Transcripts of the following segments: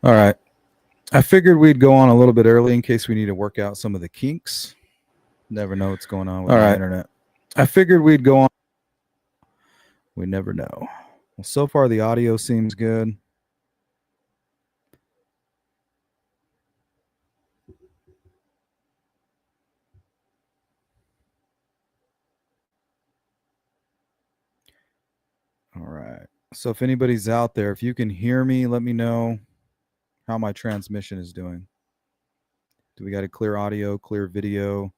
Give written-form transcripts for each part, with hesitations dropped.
All right. I figured we'd go on a little bit early in case we need to work out some of the kinks. Never know what's going on with the internet. I figured we'd go on. We never know. Well, so far the audio seems good. All right. So if anybody's out there, if you can hear me, let me know how my transmission is doing. Do we got a clear audio, clear video?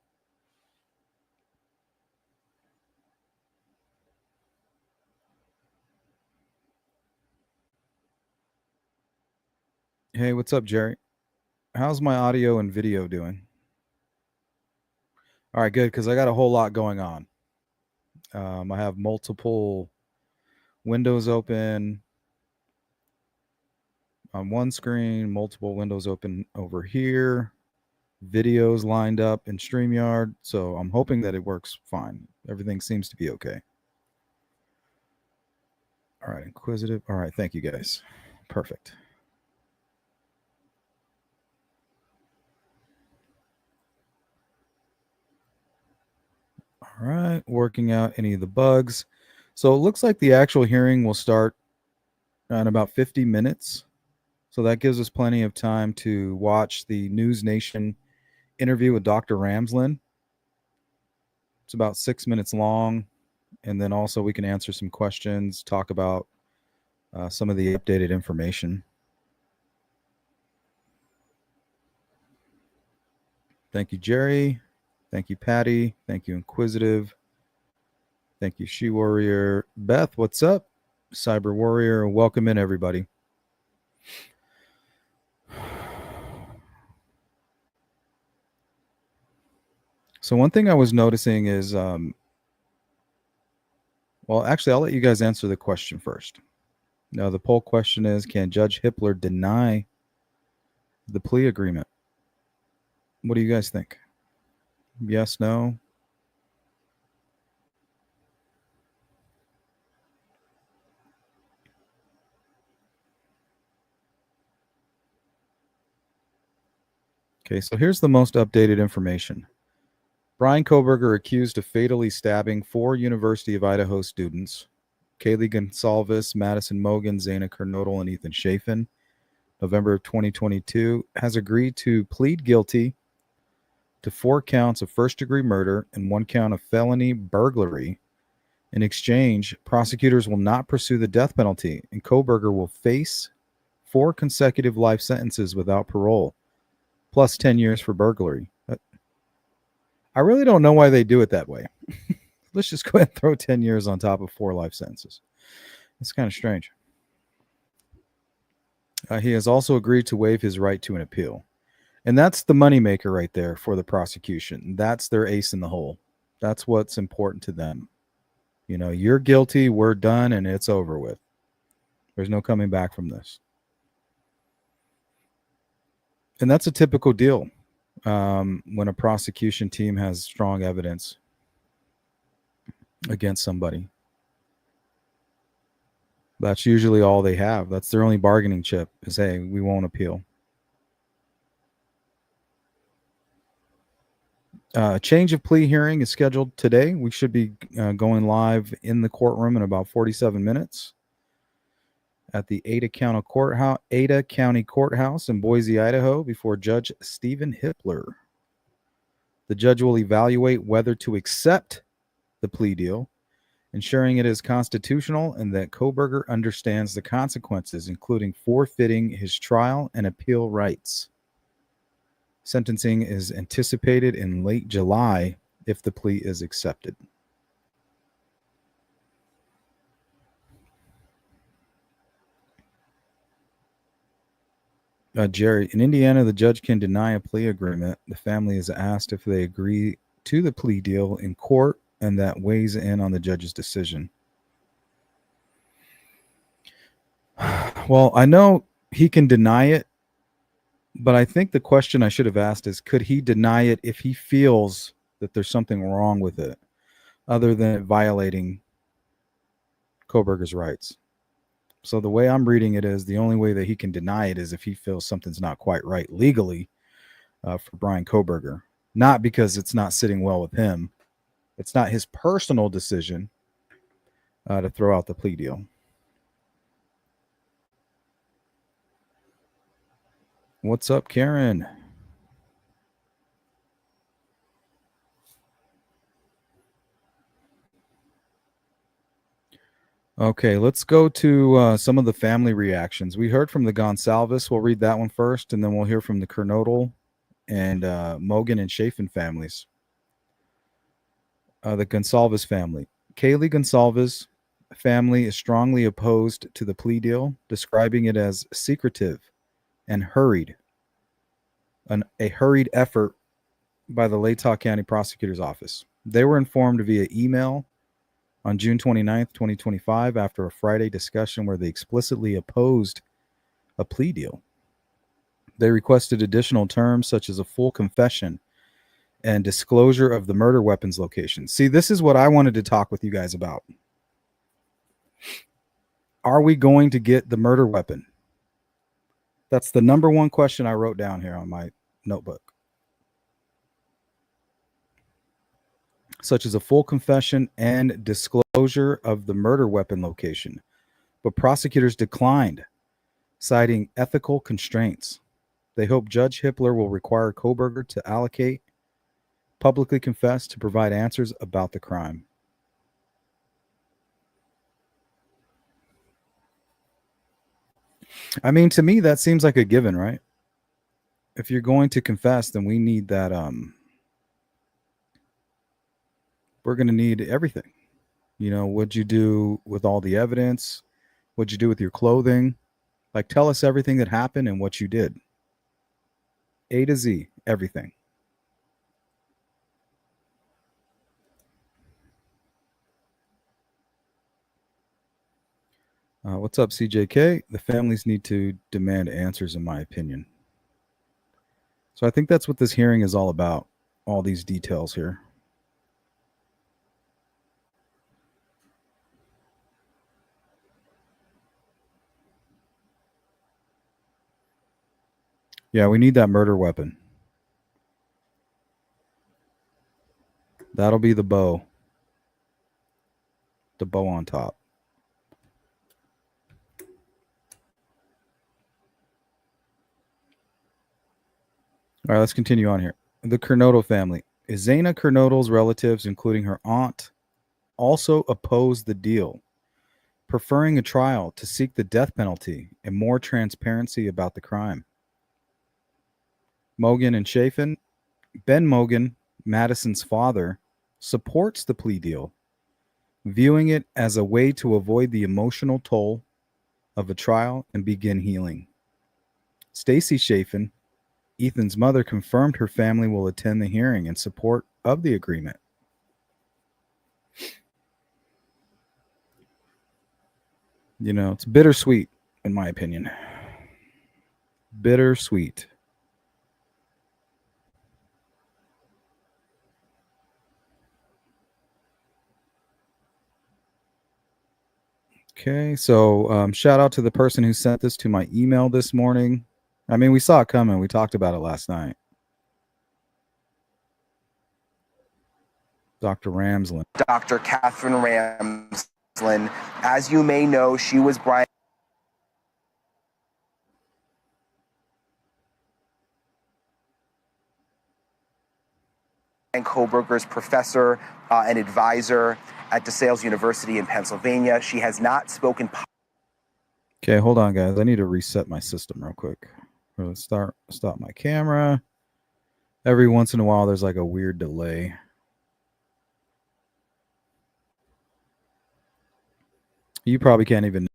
Hey, what's up, Jerry? How's my audio and video doing? All right, good, because I got a whole lot going on. I have multiple windows open on one screen, multiple windows open over here, videos lined up in StreamYard. So I'm hoping that it works fine. Everything seems to be okay. All right, inquisitive. All right, thank you guys. Perfect. All right, working out any of the bugs. So it looks like the actual hearing will start in about 50 minutes. So that gives us plenty of time to watch the News Nation interview with Dr. Ramsland. It's about 6 minutes long. And then also we can answer some questions, talk about some of the updated information. Thank you, Jerry. Thank you, Patty. Thank you, Inquisitive. Thank you, She Warrior. Beth, what's up? Cyber Warrior, welcome in, everybody. So one thing I was noticing is, well, actually, I'll let you guys answer the question first. Now, the poll question is, can Judge Hippler deny the plea agreement? What do you guys think? Yes, no? Okay, so here's the most updated information. Bryan Kohberger accused of fatally stabbing 4 University of Idaho students, Kaylee Gonsalves, Madison Mogan, Zana Kernodle, and Ethan Chafin, November of 2022, has agreed to plead guilty to 4 counts of first-degree murder and 1 count of felony burglary. In exchange, prosecutors will not pursue the death penalty, and Kohberger will face 4 consecutive life sentences without parole, plus 10 years for burglary. I really don't know why they do it that way. Let's just go ahead and throw 10 years on top of 4 life sentences. It's kind of strange. He has also agreed to waive his right to an appeal. And that's the moneymaker right there for the prosecution. That's their ace in the hole. That's what's important to them. You know, you're guilty, we're done, and it's over with. There's no coming back from this. And that's a typical deal when a prosecution team has strong evidence against somebody. That's usually all they have. That's their only bargaining chip is, hey, we won't appeal. Change of plea hearing is scheduled today. We should be going live in the courtroom in about 47 minutes at the Ada County Courthouse in Boise, Idaho, before Judge Stephen Hippler. The judge will evaluate whether to accept the plea deal, ensuring it is constitutional and that Kohberger understands the consequences, including forfeiting his trial and appeal rights. Sentencing is anticipated in late July if the plea is accepted. Jerry, in Indiana, the judge can deny a plea agreement. The family is asked if they agree to the plea deal in court, and that weighs in on the judge's decision. Well, I know he can deny it, but I think the question I should have asked is, could he deny it if he feels that there's something wrong with it, other than violating Kohberger's rights? So the way I'm reading it is the only way that he can deny it is if he feels something's not quite right legally for Bryan Kohberger. Not because it's not sitting well with him. It's not his personal decision to throw out the plea deal. What's up, Karen? Okay, let's go to some of the family reactions. We heard from the Gonsalves. We'll read that one first, and then we'll hear from the Kernodle and Mogan and Chafin families. The Gonsalves family. Kaylee Gonsalves family is strongly opposed to the plea deal, describing it as secretive and hurried. A hurried effort by the Latah County Prosecutor's Office. They were informed via email on June 29th, 2025, after a Friday discussion where they explicitly opposed a plea deal. They requested additional terms such as a full confession and disclosure of the murder weapons location. See, this is what I wanted to talk with you guys about. Are we going to get the murder weapon? That's the number one question I wrote down here on my notebook. Such as a full confession and disclosure of the murder weapon location. But prosecutors declined, citing ethical constraints. They hope Judge Hippler will require Kohberger to allocate, publicly confess, to provide answers about the crime. I mean, to me, that seems like a given, right? If you're going to confess, then we need that. We're going to need everything. You know, what'd you do with all the evidence? What'd you do with your clothing? Like, tell us everything that happened and what you did. A to Z, everything. What's up, CJK? The families need to demand answers, in my opinion. So I think that's what this hearing is all about, all these details here. Yeah, we need that murder weapon. That'll be the bow. The bow on top. All right, let's continue on here. The Kernodle family. Zaina Kernodle's relatives, including her aunt, also oppose the deal, preferring a trial to seek the death penalty and more transparency about the crime. Mogan and Chafin. Ben Mogan, Madison's father, supports the plea deal, viewing it as a way to avoid the emotional toll of a trial and begin healing. Stacy Chafin, Ethan's mother, confirmed her family will attend the hearing in support of the agreement. You know, it's bittersweet, in my opinion. Bittersweet. Okay, so shout out to the person who sent this to my email this morning. I mean, we saw it coming. We talked about it last night. Dr. Ramsland. Dr. Catherine Ramsland. As you may know, she was Bryan Kohberger's professor and advisor at DeSales University in Pennsylvania. She has not spoken. Okay, hold on, guys. I need to reset my system real quick. Let's stop my camera. Every once in a while, there's like a weird delay. You probably can't even.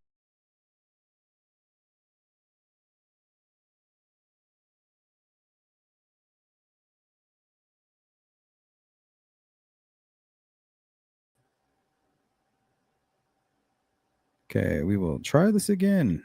Okay, we will try this again.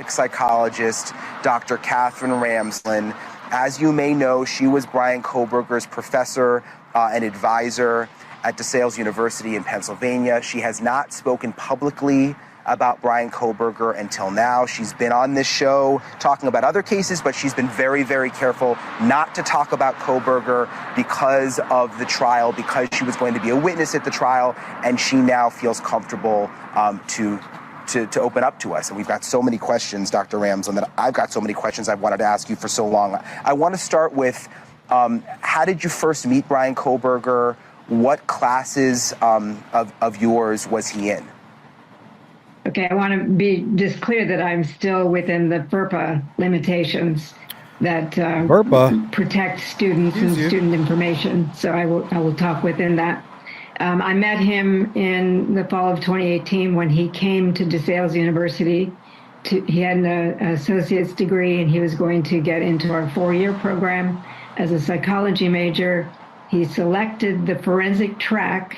Psychologist Dr. Catherine Ramsland As you may know, she was Bryan Kohberger's professor and advisor at DeSales University in Pennsylvania. She has not spoken publicly about Bryan Kohberger until now. She's been on this show talking about other cases, but she's been very, very careful not to talk about Kohberger because of the trial, because she was going to be a witness at the trial, and she now feels comfortable to open up to us. And we've got so many questions, Dr. Ramsland, that I've got so many questions I've wanted to ask you for so long. I want to start with, how did you first meet Bryan Kohberger? What classes of yours was he in? Okay, I want to be just clear that I'm still within the FERPA limitations that protect students and student information. So I will talk within that. I met him in the fall of 2018 when he came to DeSales University. He had an associate's degree, and he was going to get into our 4-year program as a psychology major. He selected the forensic track,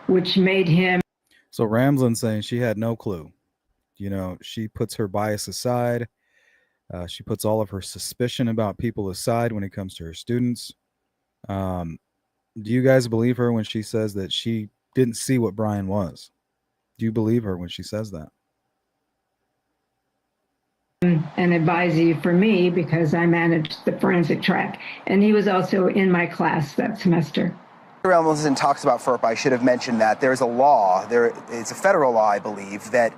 which made him. So Ramsland saying she had no clue. You know, she puts her bias aside. She puts all of her suspicion about people aside when it comes to her students. Do you guys believe her when she says that she didn't see what Bryan was? Do you believe her when she says that? An advisee for me because I managed the forensic track. And he was also in my class that semester. Ramsland talks about FERPA. I should have mentioned that. There's a law, it's a federal law, I believe, that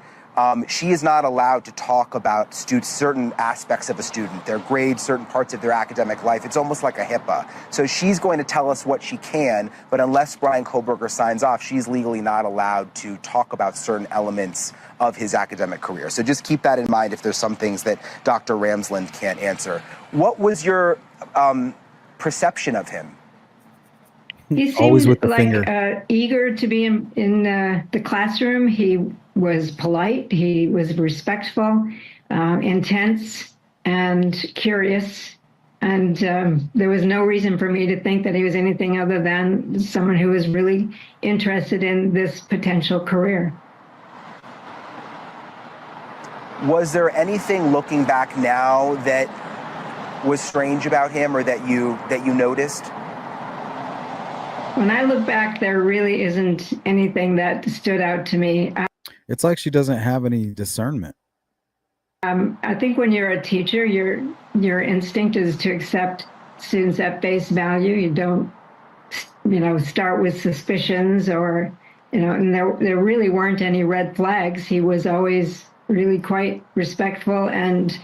she is not allowed to talk about certain aspects of a student, their grades, certain parts of their academic life. It's almost like a HIPAA. So she's going to tell us what she can, but unless Bryan Kohberger signs off, she's legally not allowed to talk about certain elements of his academic career. So just keep that in mind if there's some things that Dr. Ramsland can't answer. What was your perception of him? He seemed Always with the like finger. Eager to be in the classroom. He was polite. He was respectful, intense, and curious. And there was no reason for me to think that he was anything other than someone who was really interested in this potential career. Was there anything looking back now that was strange about him or that you noticed? When I look back, there really isn't anything that stood out to me. It's like she doesn't have any discernment. I think when you're a teacher, your instinct is to accept students at face value. You don't, start with suspicions or, and there really weren't any red flags. He was always really quite respectful and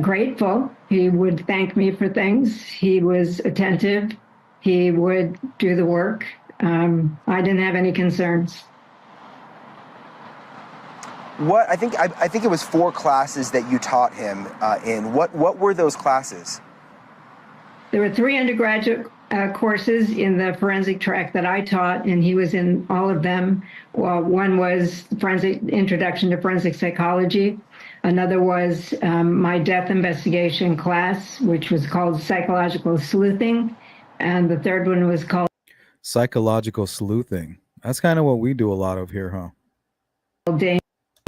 grateful. He would thank me for things. He was attentive. He would do the work. I didn't have any concerns. I think it was 4 classes that you taught him in. What were those classes? There were 3 undergraduate courses in the forensic track that I taught, and he was in all of them. Well, one was Introduction to Forensic Psychology. Another was my death investigation class, which was called Psychological Sleuthing. And the third one was called Psychological Sleuthing. That's kind of what we do a lot of here, huh?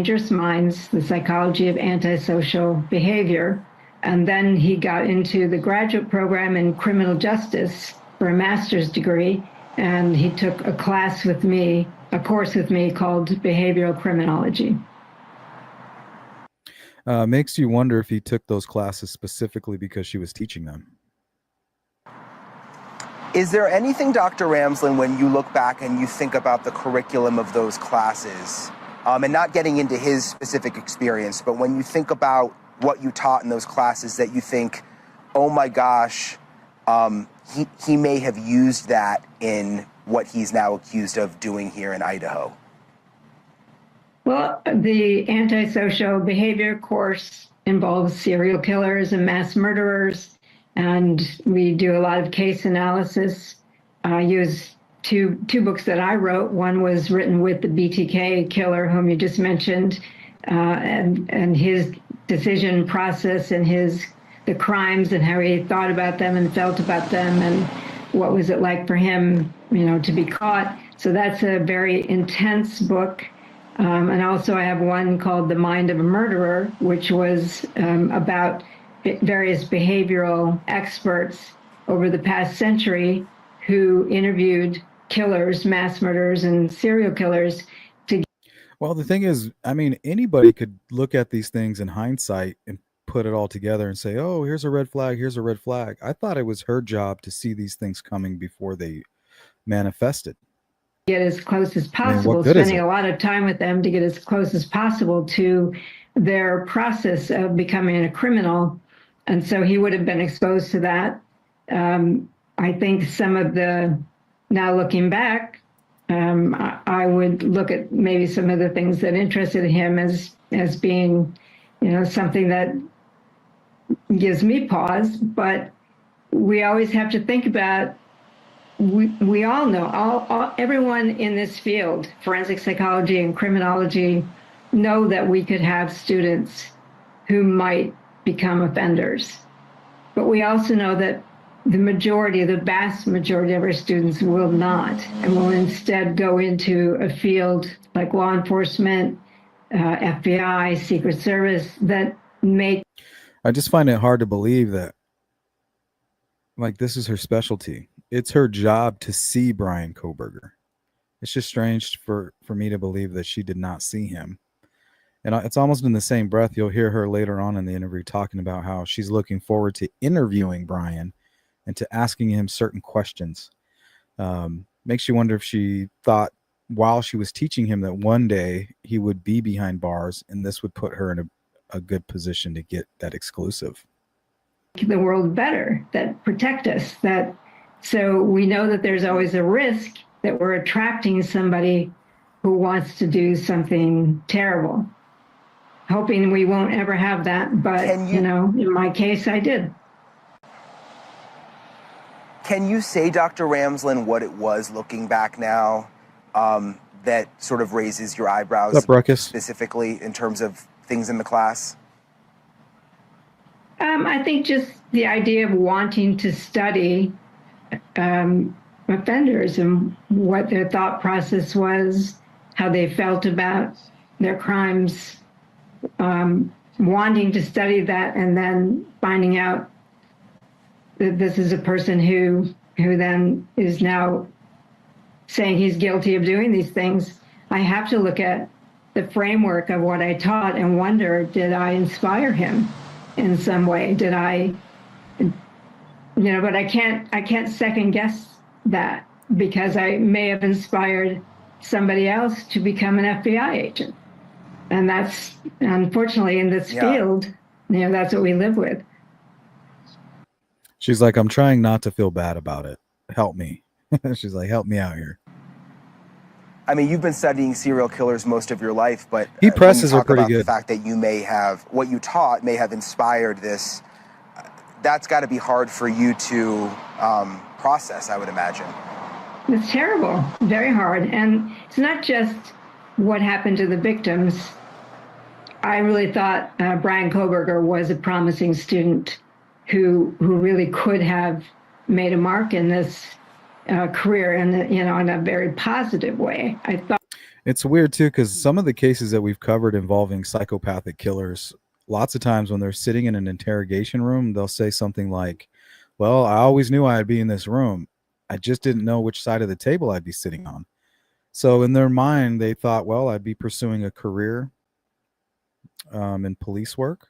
Dangerous Minds, the Psychology of Antisocial Behavior. And then he got into the graduate program in criminal justice for a master's degree. And he took a course with me called Behavioral Criminology. Makes you wonder if he took those classes specifically because she was teaching them. Is there anything, Dr. Ramsland, when you look back and you think about the curriculum of those classes, and not getting into his specific experience, but when you think about what you taught in those classes that you think, oh my gosh, he may have used that in what he's now accused of doing here in Idaho? Well, the antisocial behavior course involves serial killers and mass murderers. And we do a lot of case analysis. I use two books that I wrote. One was written with the BTK killer, whom you just mentioned, and his decision process and the crimes and how he thought about them and felt about them and what was it like for him, to be caught. So that's a very intense book. And also I have one called The Mind of a Murderer, which was about various behavioral experts over the past century who interviewed killers, mass murderers, and serial killers. Well, the thing is, I mean, anybody could look at these things in hindsight and put it all together and say, oh, here's a red flag, here's a red flag. I thought it was her job to see these things coming before they manifested. Get as close as possible, I mean, what good is spending it? a lot of time with them to get as close as possible to their process of becoming a criminal. And so he would have been exposed to that. I think some of now looking back, I would look at maybe some of the things that interested him as being, something that gives me pause. But we always have to think about, we all know, everyone in this field, forensic psychology and criminology, know that we could have students who might become offenders. But we also know that the vast majority of our students will not, and will instead go into a field like law enforcement, FBI, Secret Service, that make. I just find it hard to believe that, like, this is her specialty. It's her job to see Bryan Kohberger. It's just strange for me to believe that she did not see him. And it's almost in the same breath, you'll hear her later on in the interview talking about how she's looking forward to interviewing Bryan and to asking him certain questions. Makes you wonder if she thought while she was teaching him that one day he would be behind bars and this would put her in a good position to get that exclusive. The world better, that protect us, so we know that there's always a risk that we're attracting somebody who wants to do something terrible, hoping we won't ever have that. But, in my case, I did. Can you say, Dr. Ramsland, what it was looking back now that sort of raises your eyebrows? What's up, Ruckus? Specifically in terms of things in the class? I think just the idea of wanting to study offenders and what their thought process was, how they felt about their crimes, wanting to study that, and then finding out that this is a person who then is now saying he's guilty of doing these things. I have to look at the framework of what I taught and wonder, did I inspire him in some way? Did I, but I can't second guess that, because I may have inspired somebody else to become an FBI agent. And that's, unfortunately, in this field, that's what we live with. She's like, I'm trying not to feel bad about it. Help me. She's like, help me out here. I mean, you've been studying serial killers most of your life, but he presses her pretty about good. The fact that you may have, what you taught may have inspired this, that's got to be hard for you to process, I would imagine. It's terrible, very hard. And it's not just what happened to the victims. I really thought Bryan Kohberger was a promising student who really could have made a mark in this career, and in a very positive way. I thought it's weird too, because some of the cases that we've covered involving psychopathic killers, lots of times when they're sitting in an interrogation room, they'll say something like, well, I always knew I'd be in this room. I just didn't know which side of the table I'd be sitting on. So in their mind, they thought, well, I'd be pursuing a career in police work,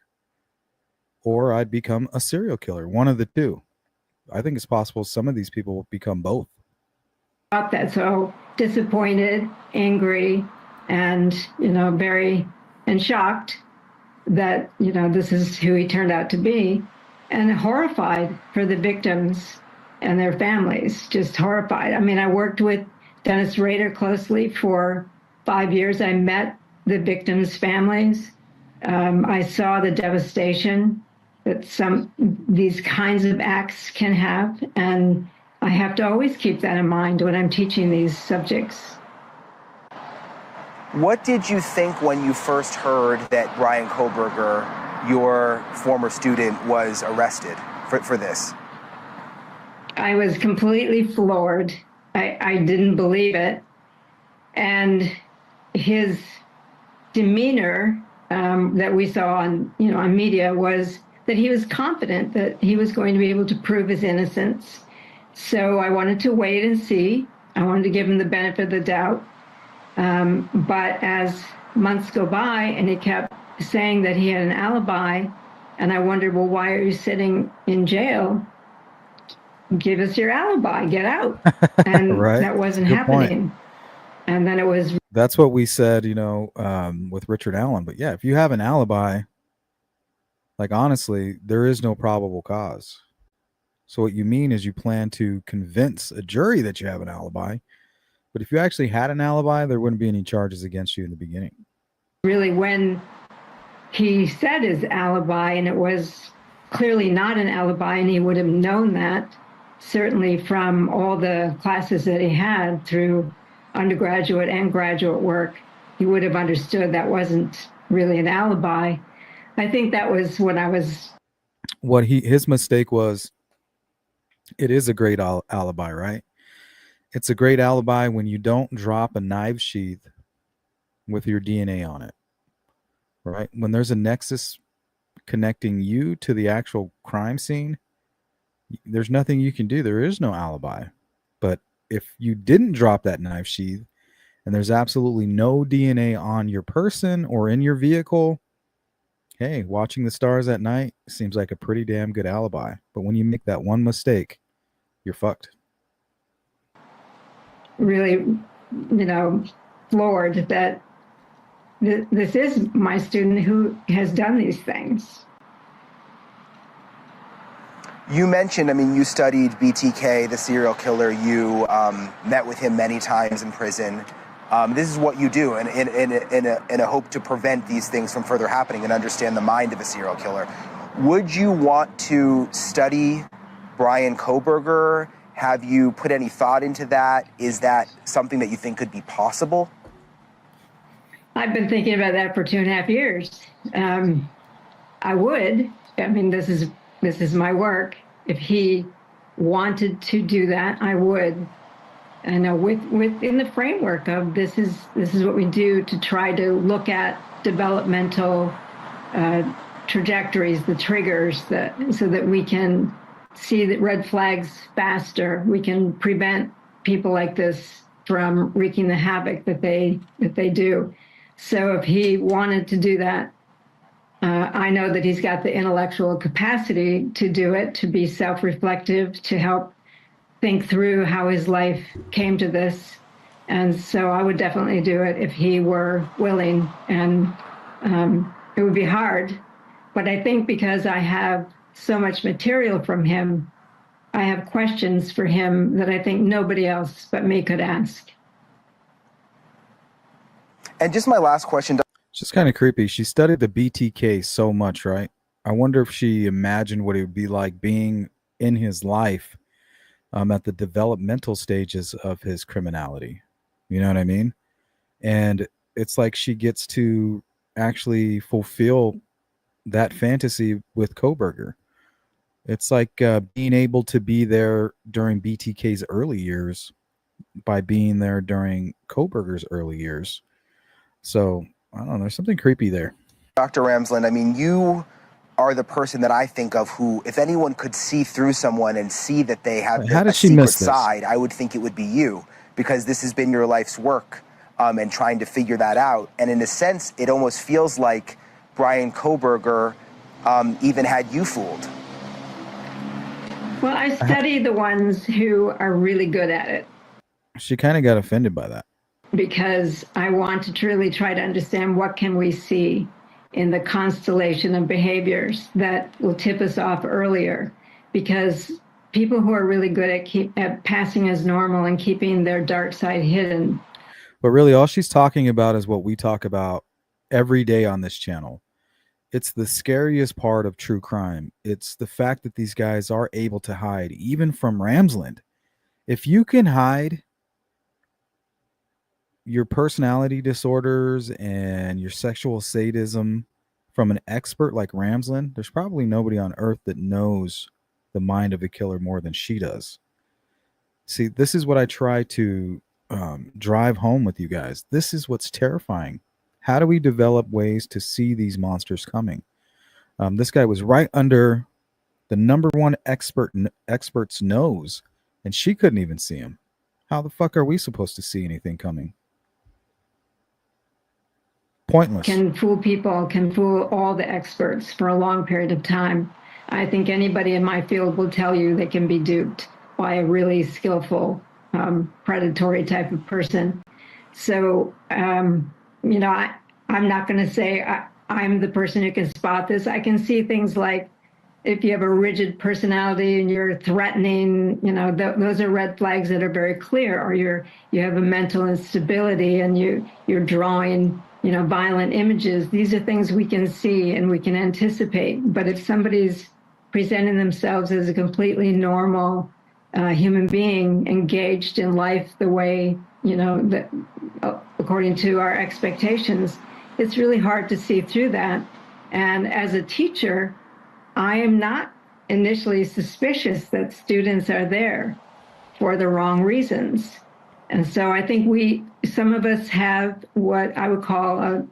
or I'd become a serial killer, one of the two. I think it's possible some of these people will become both. That so disappointed, angry, and very shocked that this is who he turned out to be, and horrified for the victims and their families. Just horrified. I mean, I worked with Dennis Rader closely for 5 years. I met the victims' families. I saw the devastation that these kinds of acts can have, and I have to always keep that in mind when I'm teaching these subjects. What did you think when you first heard that Bryan Kohberger, your former student, was arrested for this? I was completely floored. I didn't believe it. And his demeanor that we saw on media was that he was confident that he was going to be able to prove his innocence. So I wanted to wait and see. I wanted to give him the benefit of the doubt. But as months go by and he kept saying that he had an alibi, and I wondered, well, why are you sitting in jail? Give us your alibi, get out. And right. that wasn't happening. Point. And then it was. That's what we said, with Richard Allen. But yeah, if you have an alibi, like honestly, there is no probable cause. So what you mean is you plan to convince a jury that you have an alibi. But if you actually had an alibi, there wouldn't be any charges against you in the beginning. Really, when he said his alibi, and it was clearly not an alibi, and he would have known that, certainly from all the classes that he had through undergraduate and graduate work, he would have understood that wasn't really an alibi. I think that was what I was. His mistake was, it is a great alibi, right? It's a great alibi when you don't drop a knife sheath with your DNA on it, right? When there's a nexus connecting you to the actual crime scene, there's nothing you can do. There is no alibi. But if you didn't drop that knife sheath and there's absolutely no DNA on your person or in your vehicle, hey, watching the stars at night seems like a pretty damn good alibi. But when you make that one mistake, you're fucked. Really, floored that this is my student who has done these things. You mentioned, you studied BTK, the serial killer. You met with him many times in prison. This is what you do in a hope to prevent these things from further happening and understand the mind of a serial killer. Would you want to study Bryan Kohberger? Have you put any thought into that? Is that something that you think could be possible? I've been thinking about that for 2.5 years. I would. This is my work. If he wanted to do that, I would. And within the framework of this is what we do to try to look at developmental trajectories, the triggers, so that we can see the red flags faster. We can prevent people like this from wreaking the havoc that they do. So if he wanted to do that, I know that he's got the intellectual capacity to do it, to be self-reflective, to help think through how his life came to this. And so I would definitely do it if he were willing. And it would be hard. But I think because I have so much material from him, I have questions for him that I think nobody else but me could ask. And just my last question. It's just kind of creepy. She studied the BTK so much, right? I wonder if she imagined what it would be like being in his life at the developmental stages of his criminality. You know what I mean? And it's like she gets to actually fulfill that fantasy with Kohberger. It's like being able to be there during BTK's early years by being there during Kohberger's early years. So, I don't know, there's something creepy there. Dr. Ramsland, you are the person that I think of who, if anyone could see through someone and see that they have a secret side, I would think it would be you, because this has been your life's work and trying to figure that out. And in a sense, it almost feels like Bryan Kohberger even had you fooled. Well, I study the ones who are really good at it. She kind of got offended by that. Because I want to truly try to understand what can we see in the constellation of behaviors that will tip us off earlier. Because people who are really good at passing as normal and keeping their dark side hidden. But really, all she's talking about is what we talk about every day on this channel. It's the scariest part of true crime. It's the fact that these guys are able to hide, even from Ramsland. If you can hide your personality disorders and your sexual sadism from an expert like Ramsland, there's probably nobody on earth that knows the mind of a killer more than she does. See, this is what I try to drive home with you guys. This is what's terrifying. How do we develop ways to see these monsters coming? This guy was right under the number one expert's nose, and she couldn't even see him. How the fuck are we supposed to see anything coming? Pointless. Can fool people, can fool all the experts for a long period of time. I think anybody in my field will tell you they can be duped by a really skillful, predatory type of person. So, I'm not going to say I'm the person who can spot this. I can see things like if you have a rigid personality and you're threatening, those are red flags that are very clear. Or you have a mental instability and you're drawing, violent images. These are things we can see and we can anticipate. But if somebody's presenting themselves as a completely normal human being, engaged in life the way, according to our expectations, it's really hard to see through that. And as a teacher, I am not initially suspicious that students are there for the wrong reasons. And so I think some of us have what I would call a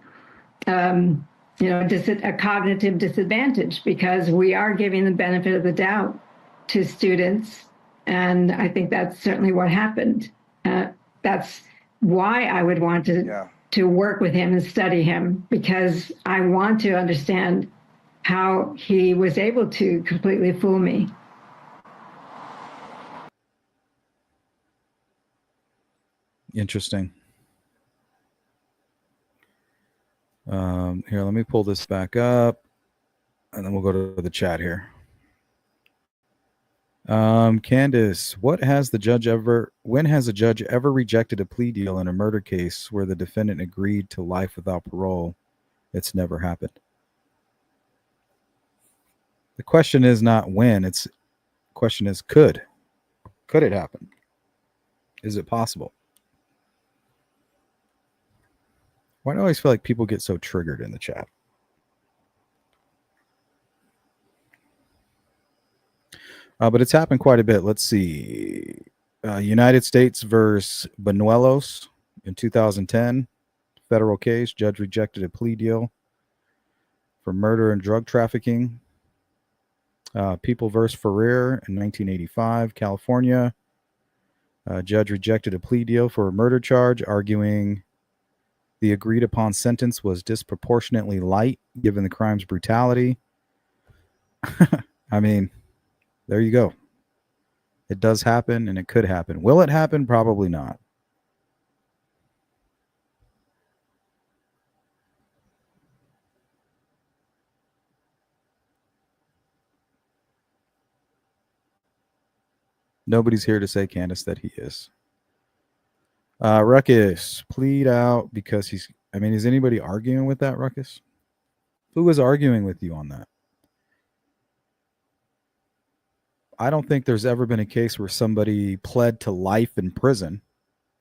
cognitive disadvantage, because we are giving the benefit of the doubt to students. And I think that's certainly what happened. That's why I would want to work with him and study him, because I want to understand how he was able to completely fool me. Interesting. Here, let me pull this back up, and then we'll go to the chat here. Candace, when has a judge ever rejected a plea deal in a murder case where the defendant agreed to life without parole? It's never happened. The question is not when, the question is could it happen? Is it possible? Why do I always feel like people get so triggered in the chat? But it's happened quite a bit. Let's see. United States versus Banuelos in 2010. Federal case. Judge rejected a plea deal for murder and drug trafficking. People versus Ferrer in 1985. California. Judge rejected a plea deal for a murder charge, arguing the agreed upon sentence was disproportionately light given the crime's brutality. I mean, there you go. It does happen, and it could happen. Will it happen? Probably not. Nobody's here to say, Candace, that he is. Ruckus, plead out because is anybody arguing with that, Ruckus? Who was arguing with you on that? I don't think there's ever been a case where somebody pled to life in prison.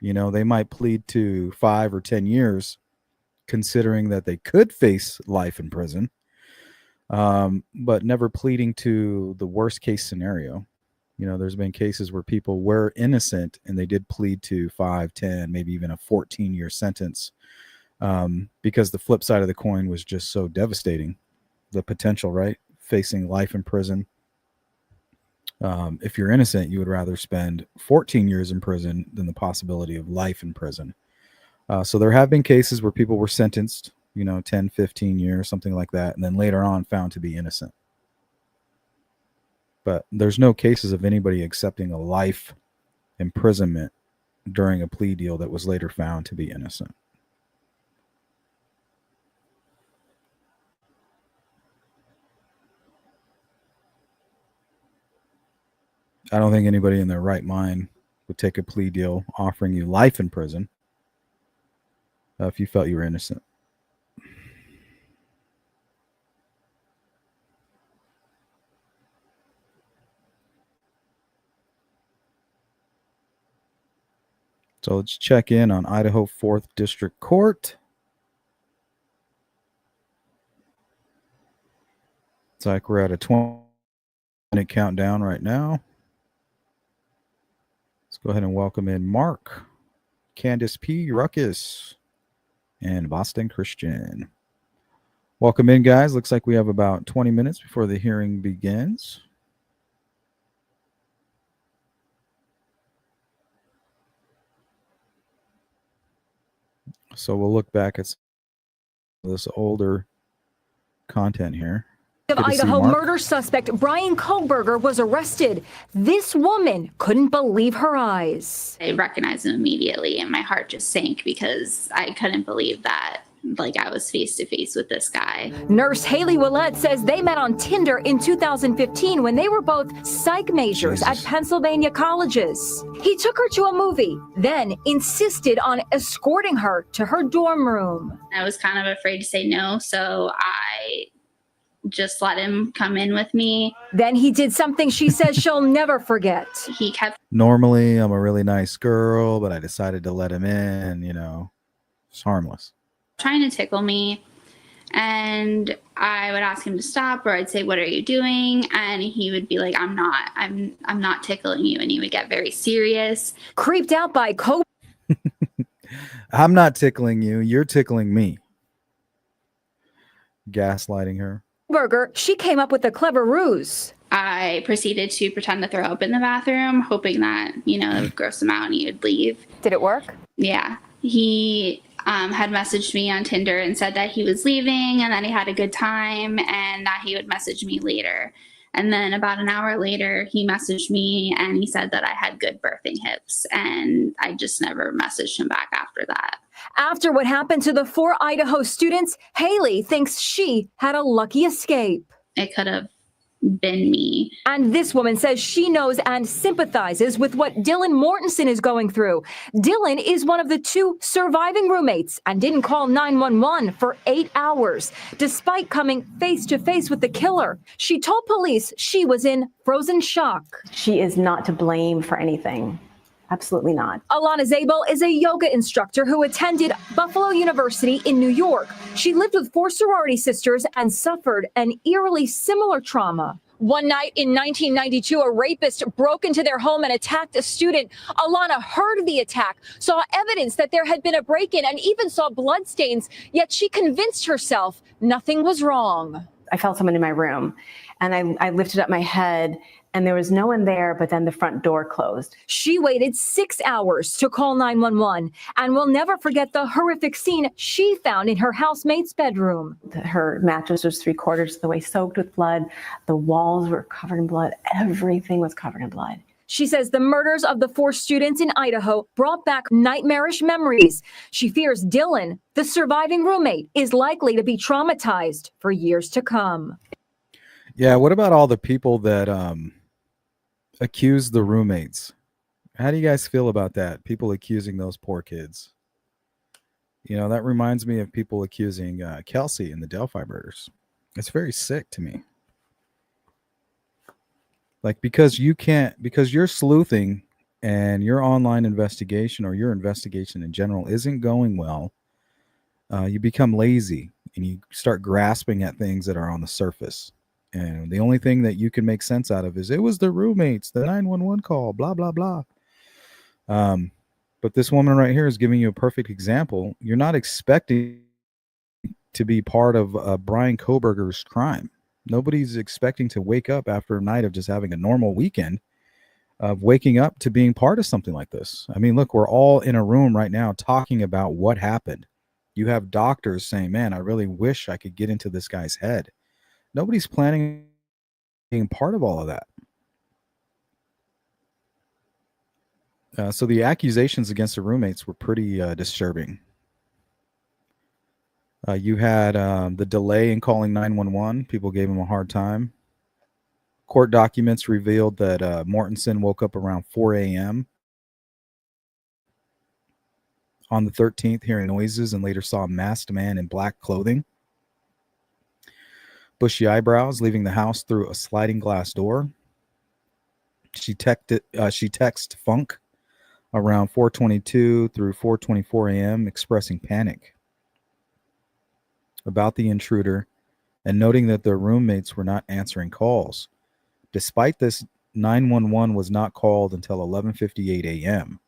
They might plead to 5 or 10 years, considering that they could face life in prison, but never pleading to the worst case scenario. There's been cases where people were innocent and they did plead to 5, 10, maybe even a 14-year sentence, because the flip side of the coin was just so devastating. The potential, right? Facing life in prison. If you're innocent, you would rather spend 14 years in prison than the possibility of life in prison. So there have been cases where people were sentenced, 10, 15 years, something like that, and then later on found to be innocent. But there's no cases of anybody accepting a life imprisonment during a plea deal that was later found to be innocent. I don't think anybody in their right mind would take a plea deal offering you life in prison if you felt you were innocent. So let's check in on Idaho 4th District Court. It's like we're at a 20-minute countdown right now. Let's go ahead and welcome in Mark, Candace P. Ruckus, and Boston Christian. Welcome in, guys. Looks like we have about 20 minutes before the hearing begins. So we'll look back at this older content here. Of Idaho murder suspect Bryan Kohberger was arrested. This woman couldn't believe her eyes. I recognized him immediately and my heart just sank because I couldn't believe that I was face to face with this guy. Nurse Haley Willett says they met on Tinder in 2015 when they were both psych majors at Pennsylvania colleges. He took her to a movie, then insisted on escorting her to her dorm room. I was kind of afraid to say no, so I just let him come in with me. Then he did something she says she'll never forget. He kept... Normally, I'm a really nice girl, but I decided to let him in, It's harmless. Trying to tickle me, and I would ask him to stop, or I'd say, "What are you doing?" And he would be like, I'm not tickling you," and he would get very serious. Creeped out by I'm not tickling you, you're tickling me. Gaslighting her. Kohberger, she came up with a clever ruse. I proceeded to pretend to throw up in the bathroom, hoping that, it would gross him out and he would leave. Did it work? Yeah. He had messaged me on Tinder and said that he was leaving and that he had a good time and that he would message me later. And then about an hour later, he messaged me and he said that I had good birthing hips. And I just never messaged him back after that. After what happened to the 4 Idaho students, Haley thinks she had a lucky escape. It could have been me. And this woman says she knows and sympathizes with what Dylan Mortensen is going through. Dylan is one of the 2 surviving roommates and didn't call 911 for 8 hours, despite coming face to face with the killer. She told police she was in frozen shock. She is not to blame for anything. Absolutely not. Alana Zabel is a yoga instructor who attended Buffalo University in New York. She lived with 4 sorority sisters and suffered an eerily similar trauma. One night in 1992, a rapist broke into their home and attacked a student. Alana heard the attack, saw evidence that there had been a break-in, and even saw bloodstains, yet she convinced herself nothing was wrong. I felt someone in my room, and I lifted up my head, and there was no one there, but then the front door closed. She waited 6 hours to call 911 and will never forget the horrific scene she found in her housemate's bedroom. Her mattress was 3/4 of the way soaked with blood. The walls were covered in blood. Everything was covered in blood. She says the murders of the 4 students in Idaho brought back nightmarish memories. She fears Dylan, the surviving roommate, is likely to be traumatized for years to come. Yeah, what about all the people that accuse the roommates? How do you guys feel about that? People accusing those poor kids. That reminds me of people accusing Kelsey in the Delphi murders. It's very sick to me. Because you're sleuthing and your online investigation or your investigation in general isn't going well, you become lazy and you start grasping at things that are on the surface. And the only thing that you can make sense out of is it was the roommates, the 911 call, blah, blah, blah. But this woman right here is giving you a perfect example. You're not expecting to be part of Bryan Kohberger's crime. Nobody's expecting to wake up after a night of just having a normal weekend, of waking up to being part of something like this. I mean, look, we're all in a room right now talking about what happened. You have doctors saying, man, I really wish I could get into this guy's head. Nobody's planning on being part of all of that. So the accusations against the roommates were pretty disturbing. You had the delay in calling 911. People gave him a hard time. Court documents revealed that Mortensen woke up around 4 a.m. on the 13th, hearing noises, and later saw a masked man in black clothing. Bushy eyebrows, leaving the house through a sliding glass door. She texted Funk around 4:22 through 4:24 a.m., expressing panic about the intruder and noting that their roommates were not answering calls. Despite this, 911 was not called until 11:58 a.m.,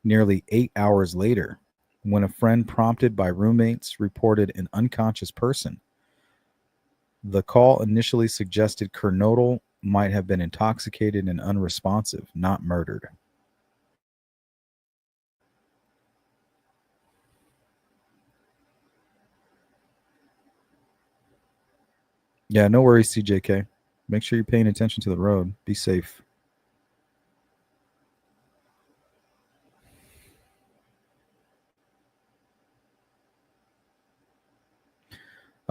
nearly 8 hours later, when a friend prompted by roommates reported an unconscious person The call initially suggested Kernodle might have been intoxicated and unresponsive, not murdered. Yeah, no worries, CJK. Make sure you're paying attention to the road. Be safe.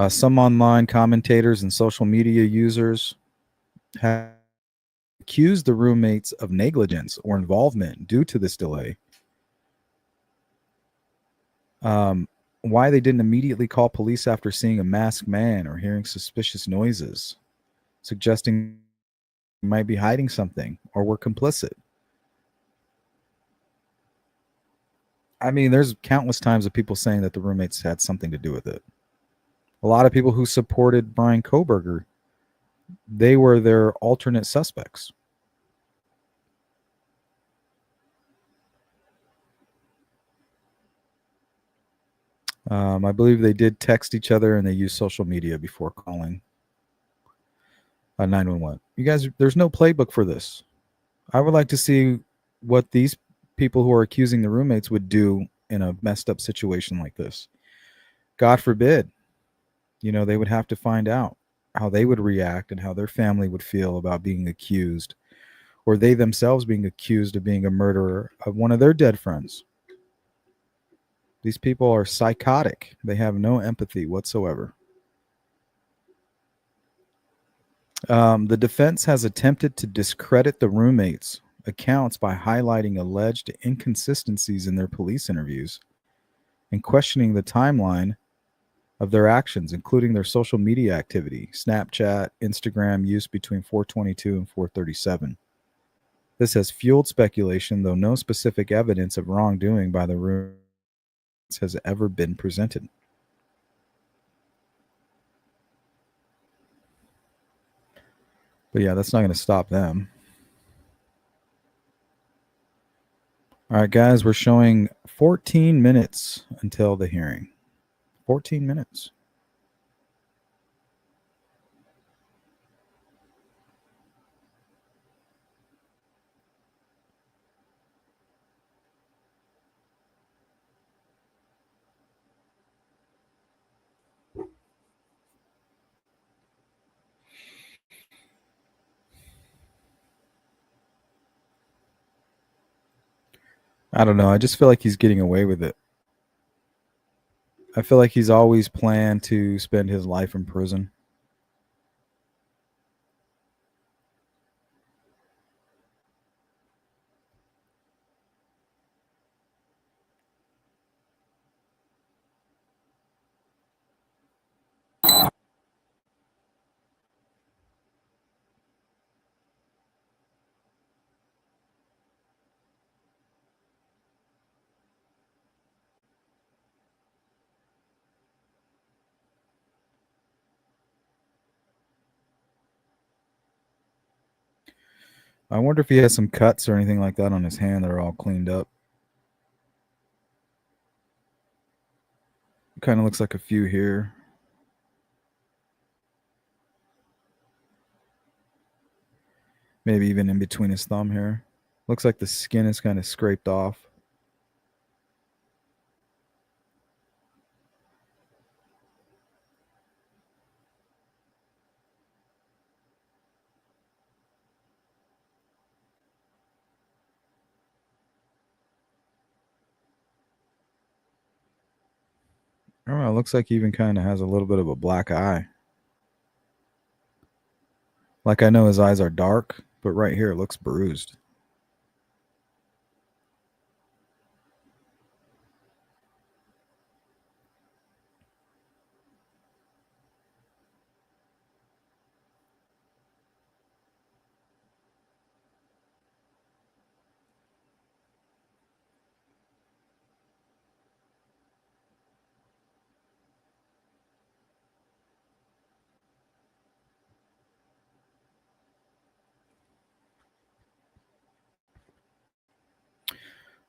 Some online commentators and social media users have accused the roommates of negligence or involvement due to this delay. Why they didn't immediately call police after seeing a masked man or hearing suspicious noises, suggesting they might be hiding something or were complicit. I mean, there's countless times of people saying that the roommates had something to do with it. A lot of people who supported Bryan Kohberger, they were their alternate suspects. I believe they did text each other and they used social media before calling 911. You guys, there's no playbook for this. I would like to see what these people who are accusing the roommates would do in a messed up situation like this. God forbid, they would have to find out how they would react and how their family would feel about being accused, or they themselves being accused of being a murderer of one of their dead friends. These people are psychotic. They have no empathy whatsoever. The defense has attempted to discredit the roommates' accounts by highlighting alleged inconsistencies in their police interviews and questioning the timeline of their actions, including their social media activity, Snapchat, Instagram use between 422 and 437. This has fueled speculation, though no specific evidence of wrongdoing by the roommates has ever been presented. But yeah, that's not going to stop them. All right, guys, we're showing 14 minutes until the hearing. 14 minutes. I don't know. I just feel like he's getting away with it. I feel like he's always planned to spend his life in prison. I wonder if he has some cuts or anything like that on his hand that are all cleaned up. Kind of looks like a few here. Maybe even in between his thumb here. Looks like the skin is kind of scraped off. I don't know, it looks like he even kind of has a little bit of a black eye. Like, I know his eyes are dark, but right here it looks bruised.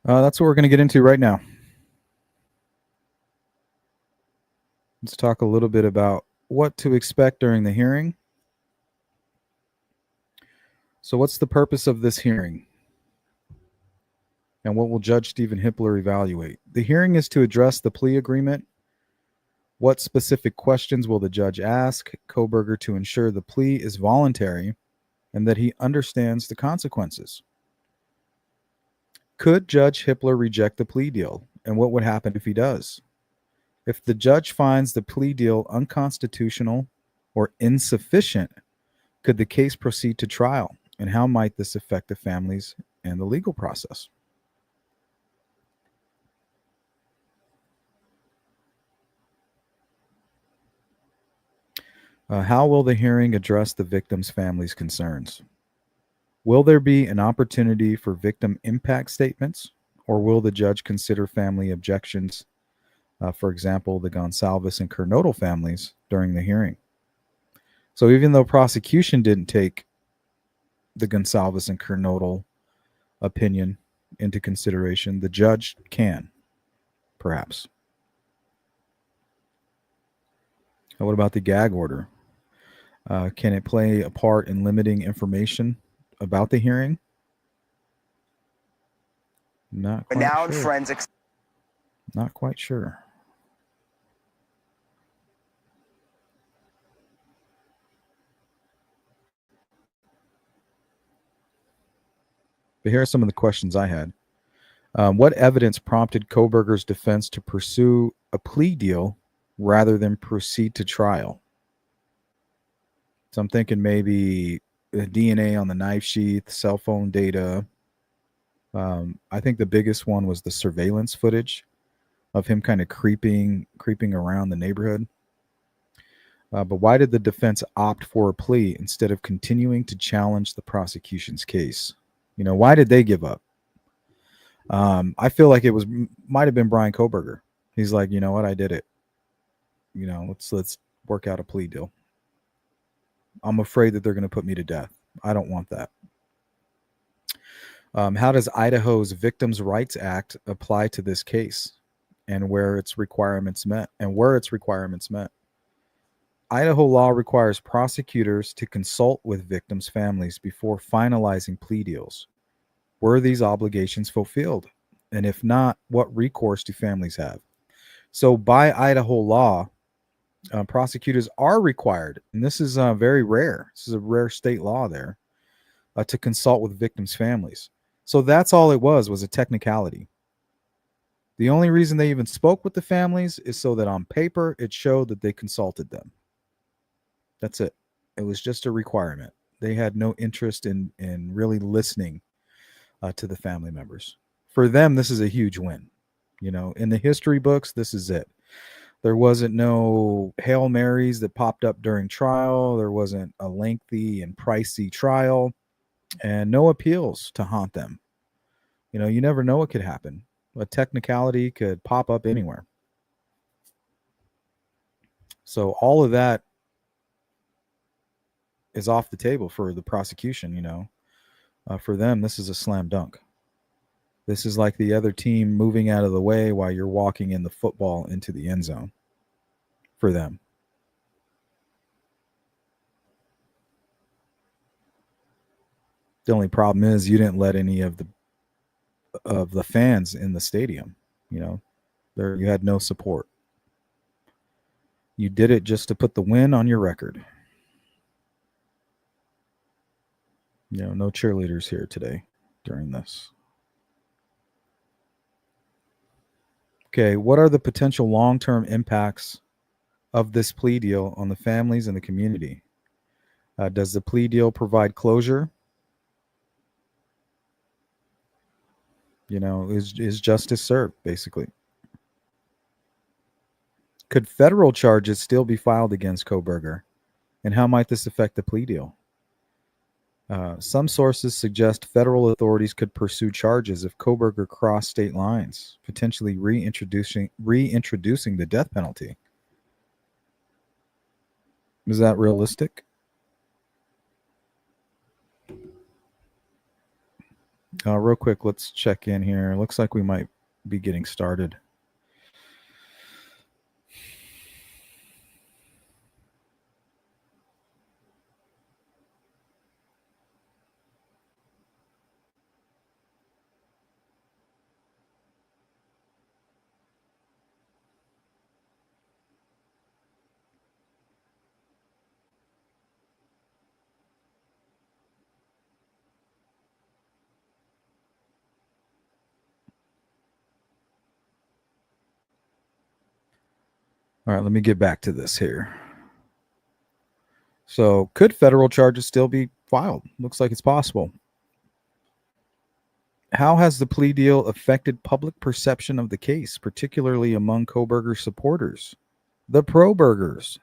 That's what we're going to get into right now. Let's talk a little bit about what to expect during the hearing. So what's the purpose of this hearing? And what will Judge Stephen Hippler evaluate? The hearing is to address the plea agreement. What specific questions will the judge ask Kohberger to ensure the plea is voluntary and that he understands the consequences? Could Judge Hippler reject the plea deal? And what would happen if he does? If the judge finds the plea deal unconstitutional or insufficient, could the case proceed to trial? And how might this affect the families and the legal process? How will the hearing address the victim's family's concerns? Will there be an opportunity for victim impact statements, or will the judge consider family objections, for example, the Gonsalves and Kernodle families, during the hearing? So even though prosecution didn't take the Gonsalves and Kernodle opinion into consideration, the judge can, perhaps. What about the gag order? Can it play a part in limiting information about the hearing? Not quite Renowned sure. forensics. Not quite sure. But here are some of the questions I had. What evidence prompted Kohberger's defense to pursue a plea deal rather than proceed to trial? So I'm thinking maybe the DNA on the knife sheath, cell phone data. I think the biggest one was the surveillance footage of him kind of creeping around the neighborhood. But why did the defense opt for a plea instead of continuing to challenge the prosecution's case? You know, why did they give up? I feel like it might have been Bryan Kohberger. He's like, you know what, I did it. You know, let's work out a plea deal. I'm afraid that they're going to put me to death. I don't want that. How does Idaho's Victims' Rights Act apply to this case, and where its requirements met? Idaho law requires prosecutors to consult with victims' families before finalizing plea deals. Were these obligations fulfilled? And if not, what recourse do families have? So by Idaho law, prosecutors are required, and this is very rare. This is a rare state law there, to consult with victims' families. So that's all it was a technicality. The only reason they even spoke with the families is so that on paper it showed that they consulted them. That's it. It was just a requirement. They had no interest in really listening to the family members. For them, this is a huge win. You know, in the history books, this is it. There wasn't no Hail Marys that popped up during trial. There wasn't a lengthy and pricey trial, and no appeals to haunt them. You know, you never know what could happen. A technicality could pop up anywhere. So all of that is off the table for the prosecution, you know. For them, this is a slam dunk. This is like the other team moving out of the way while you're walking in the football into the end zone. For them. The only problem is you didn't let any of the fans in the stadium. You know, you had no support. You did it just to put the win on your record. You know, no cheerleaders here today during this. Okay, what are the potential long-term impacts of this plea deal on the families and the community? Does the plea deal provide closure? You know, is justice served, basically? Could federal charges still be filed against Kohberger? And how might this affect the plea deal? Some sources suggest federal authorities could pursue charges if Kohberger crossed state lines, potentially reintroducing the death penalty. Is that realistic? Real quick, let's check in here. Looks like we might be getting started. All right, let me get back to this here. So, could federal charges still be filed? Looks like it's possible. How has the plea deal affected public perception of the case, particularly among Kohberger supporters? The pro-burgers.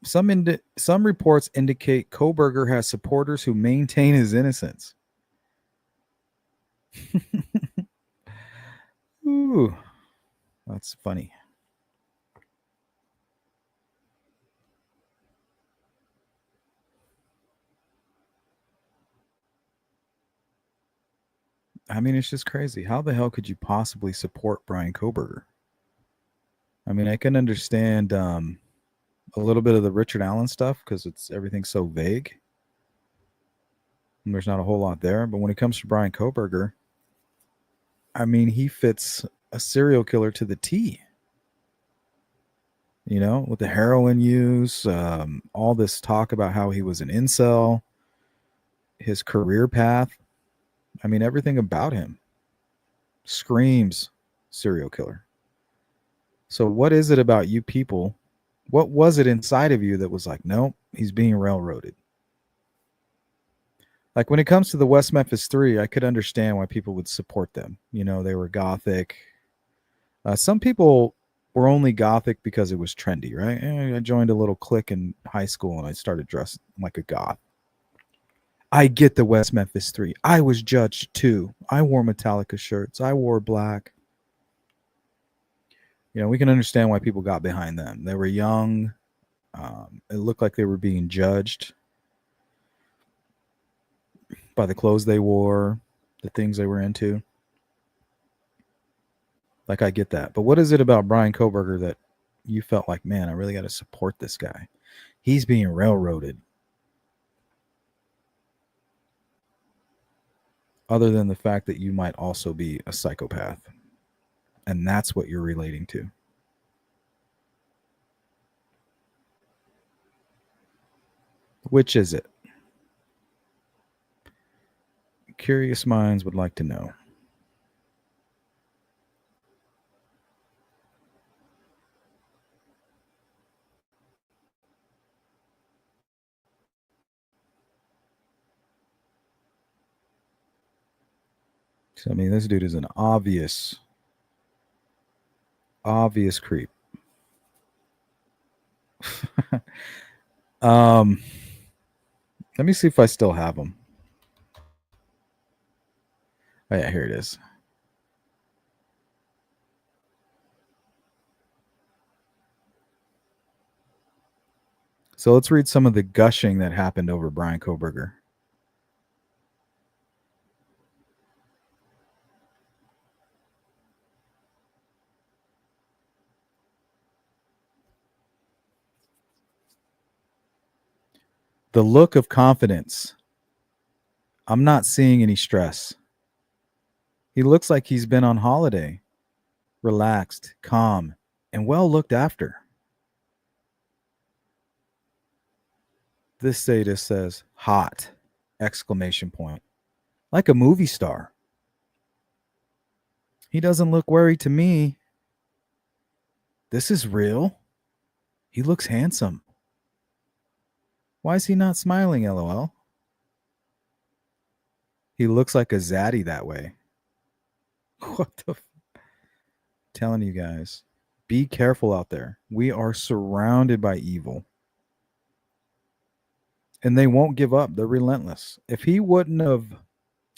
Some reports indicate Kohberger has supporters who maintain his innocence. Ooh, that's funny. I mean, it's just crazy. How the hell could you possibly support Bryan Kohberger? I mean, I can understand a little bit of the Richard Allen stuff because everything's so vague. And there's not a whole lot there. But when it comes to Bryan Kohberger, I mean, he fits a serial killer to the T. You know, with the heroin use, all this talk about how he was an incel, his career path. I mean, everything about him screams serial killer. So what is it about you people? What was it inside of you that was like, nope, he's being railroaded? Like when it comes to the West Memphis Three, I could understand why people would support them. You know, they were gothic. Some people were only gothic because it was trendy, right? I joined a little clique in high school and I started dressing like a goth. I get the West Memphis Three. I was judged too. I wore Metallica shirts. I wore black. You know, we can understand why people got behind them. They were young. It looked like they were being judged by the clothes they wore, the things they were into. Like, I get that. But what is it about Bryan Kohberger that you felt like, man, I really got to support this guy? He's being railroaded. Other than the fact that you might also be a psychopath. And that's what you're relating to. Which is it? Curious minds would like to know. So, I mean, this dude is an obvious creep. Let me see if I still have him. Oh, yeah, here it is. So let's read some of the gushing that happened over Bryan Kohberger. The look of confidence. I'm not seeing any stress. He looks like he's been on holiday, relaxed, calm, and well looked after. This sadist says, hot, exclamation point. Like a movie star. He doesn't look worried to me. This is real. He looks handsome. Why is he not smiling, LOL? He looks like a zaddy that way. What the telling you guys, be careful out there. We are surrounded by evil. And they won't give up. They're relentless. If he wouldn't have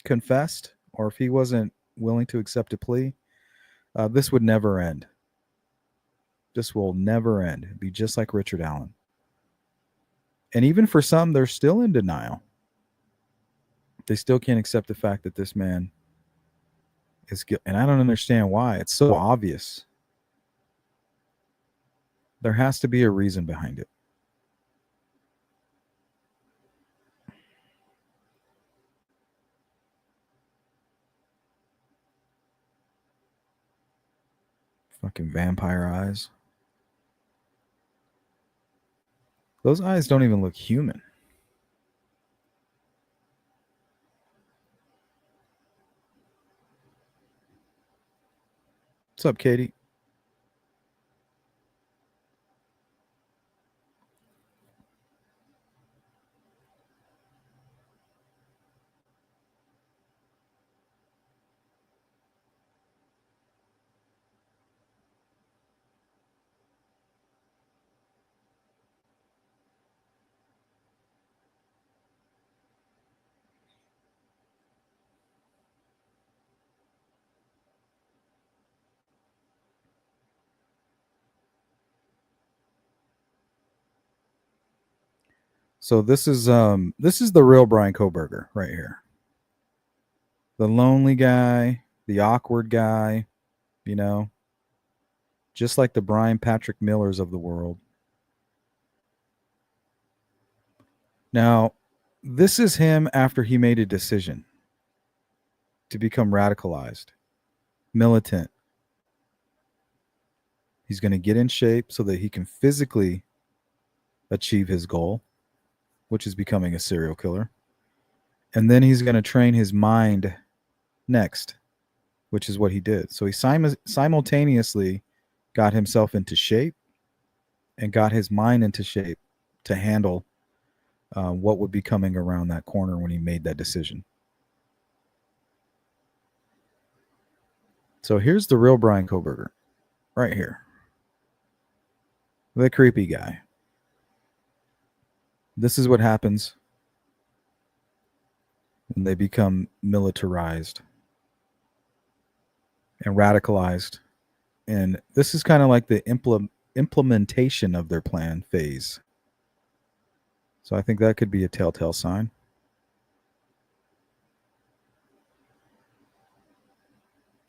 confessed, or if he wasn't willing to accept a plea, this would never end. This will never end. It'd be just like Richard Allen. And even for some, they're still in denial. They still can't accept the fact that this man is guilty. And I don't understand why. It's so obvious. There has to be a reason behind it. Fucking vampire eyes. Those eyes don't even look human. What's up, Katie? So this is the real Bryan Kohberger right here. The lonely guy, the awkward guy, you know, just like the Brian Patrick Millers of the world. Now, this is him after he made a decision to become radicalized, militant. He's going to get in shape so that he can physically achieve his goal, which is becoming a serial killer. And then he's going to train his mind next, which is what he did. So he simultaneously got himself into shape and got his mind into shape to handle what would be coming around that corner when he made that decision. So here's the real Bryan Kohberger right here. The creepy guy. This is what happens when they become militarized and radicalized. And this is kind of like the implementation of their plan phase. So I think that could be a telltale sign.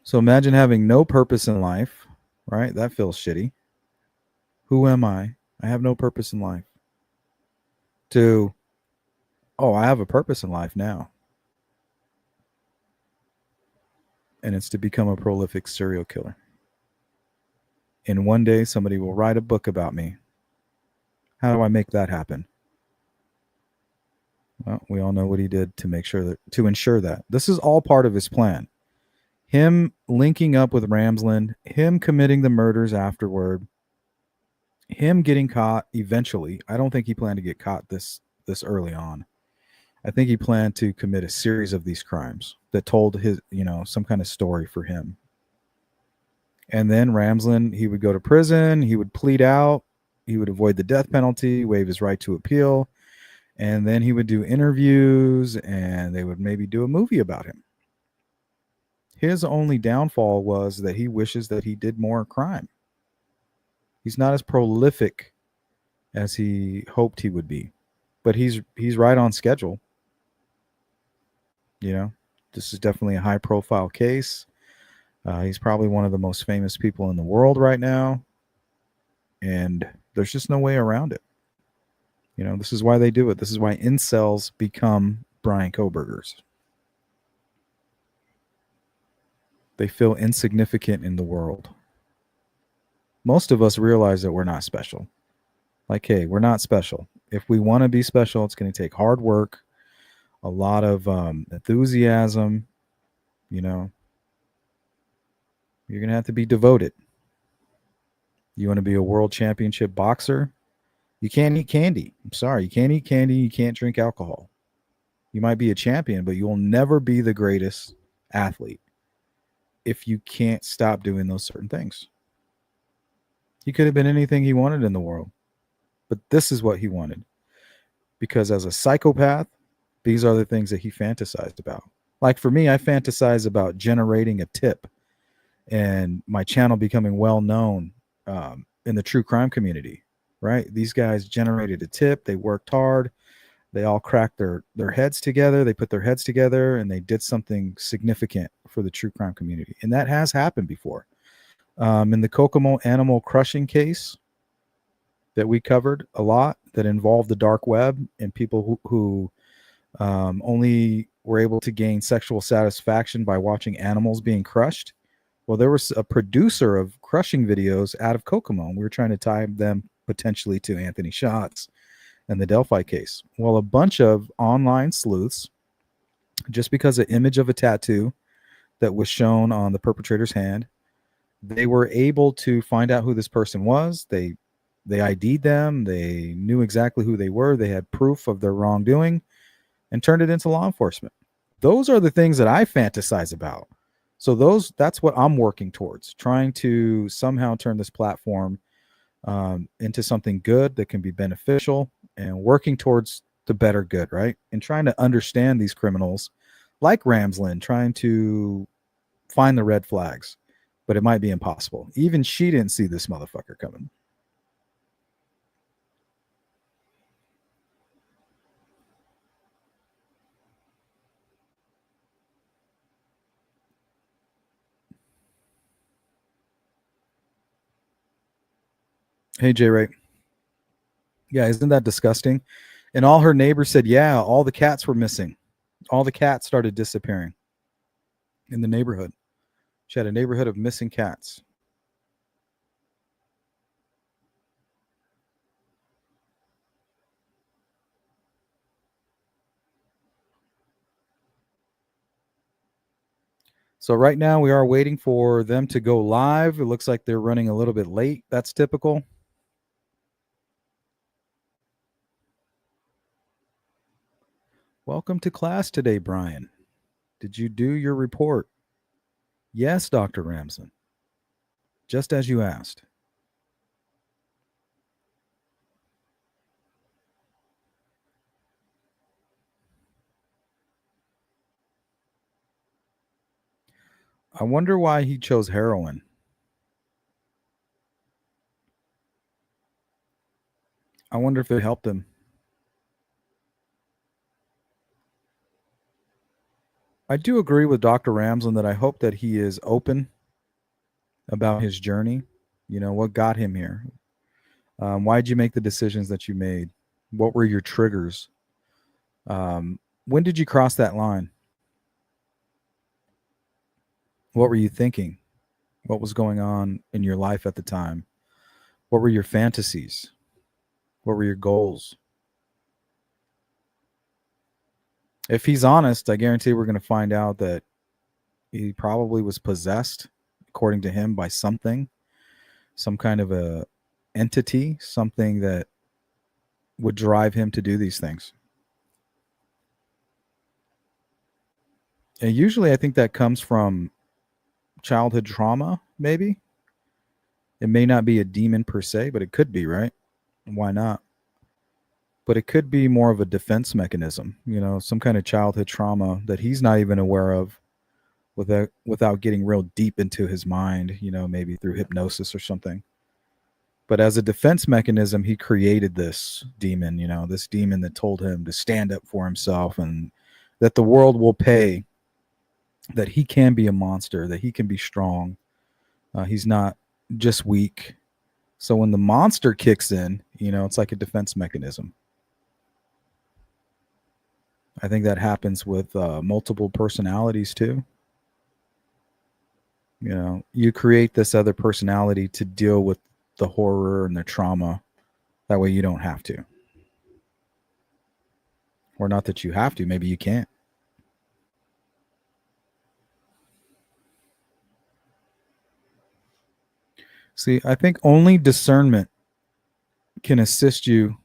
So imagine having no purpose in life, right? That feels shitty. Who am I? I have no purpose in life. To, oh, I have a purpose in life now. And it's to become a prolific serial killer. And one day somebody will write a book about me. How do I make that happen? Well, we all know what he did to ensure that. This is all part of his plan. Him linking up with Ramsland, him committing the murders afterward, him getting caught eventually. I don't think he planned to get caught this early on. I think he planned to commit a series of these crimes that told his, some kind of story for him. And then Ramsland, he would go to prison, he would plead out, he would avoid the death penalty, waive his right to appeal, and then he would do interviews and they would maybe do a movie about him. His only downfall was that he wishes that he did more crime. He's not as prolific as he hoped he would be, but he's right on schedule. This is definitely a high profile case. He's probably one of the most famous people in the world right now. And there's just no way around it. This is why they do it. This is why incels become Bryan Kohbergers. They feel insignificant in the world. Most of us realize that we're not special. Like, hey, we're not special. If we want to be special, it's going to take hard work, a lot of enthusiasm. You're going to have to be devoted. You want to be a world championship boxer? You can't eat candy. I'm sorry. You can't eat candy. You can't drink alcohol. You might be a champion, but you will never be the greatest athlete if you can't stop doing those certain things. He could have been anything he wanted in the world, but this is what he wanted. Because as a psychopath, these are the things that he fantasized about. Like for me, I fantasize about generating a tip and my channel becoming well known in the true crime community, right? These guys generated a tip. They worked hard. They all cracked their heads together. They put their heads together and they did something significant for the true crime community. And that has happened before. In the Kokomo animal crushing case that we covered a lot, that involved the dark web and people who only were able to gain sexual satisfaction by watching animals being crushed. Well, there was a producer of crushing videos out of Kokomo. We were trying to tie them potentially to Anthony Schatz and the Delphi case. Well, a bunch of online sleuths, just because an image of a tattoo that was shown on the perpetrator's hand, they were able to find out who this person was. They ID'd them. They knew exactly who they were. They had proof of their wrongdoing and turned it into law enforcement. Those are the things that I fantasize about. So that's what I'm working towards, trying to somehow turn this platform into something good that can be beneficial and working towards the better good, right? And trying to understand these criminals like Ramsland, trying to find the red flags, but it might be impossible. Even she didn't see this motherfucker coming. Hey, J. Ray. Yeah, isn't that disgusting? And all her neighbors said, yeah, all the cats were missing. All the cats started disappearing in the neighborhood. She had a neighborhood of missing cats. So right now we are waiting for them to go live. It looks like they're running a little bit late. That's typical. Welcome to class today, Bryan. Did you do your report? Yes, Dr. Ramsland. Just as you asked. I wonder why he chose heroin. I wonder if it helped him. I do agree with Dr. Ramsland that I hope that he is open about his journey. You know, what got him here? Why did you make the decisions that you made? What were your triggers? When did you cross that line? What were you thinking? What was going on in your life at the time? What were your fantasies? What were your goals? If he's honest, I guarantee we're going to find out that he probably was possessed, according to him, by something, some kind of a entity, something that would drive him to do these things. And usually I think that comes from childhood trauma, maybe. It may not be a demon per se, but it could be, right? Why not? But it could be more of a defense mechanism, you know, some kind of childhood trauma that he's not even aware of without getting real deep into his mind, you know, maybe through hypnosis or something. But as a defense mechanism, he created this demon, you know, this demon that told him to stand up for himself and that the world will pay, that he can be a monster, that he can be strong. He's not just weak. So when the monster kicks in, you know, it's like a defense mechanism. I think that happens with multiple personalities too. You know, you create this other personality to deal with the horror and the trauma. That way you don't have to. Or not that you have to, maybe you can't. See, I think only discernment can assist you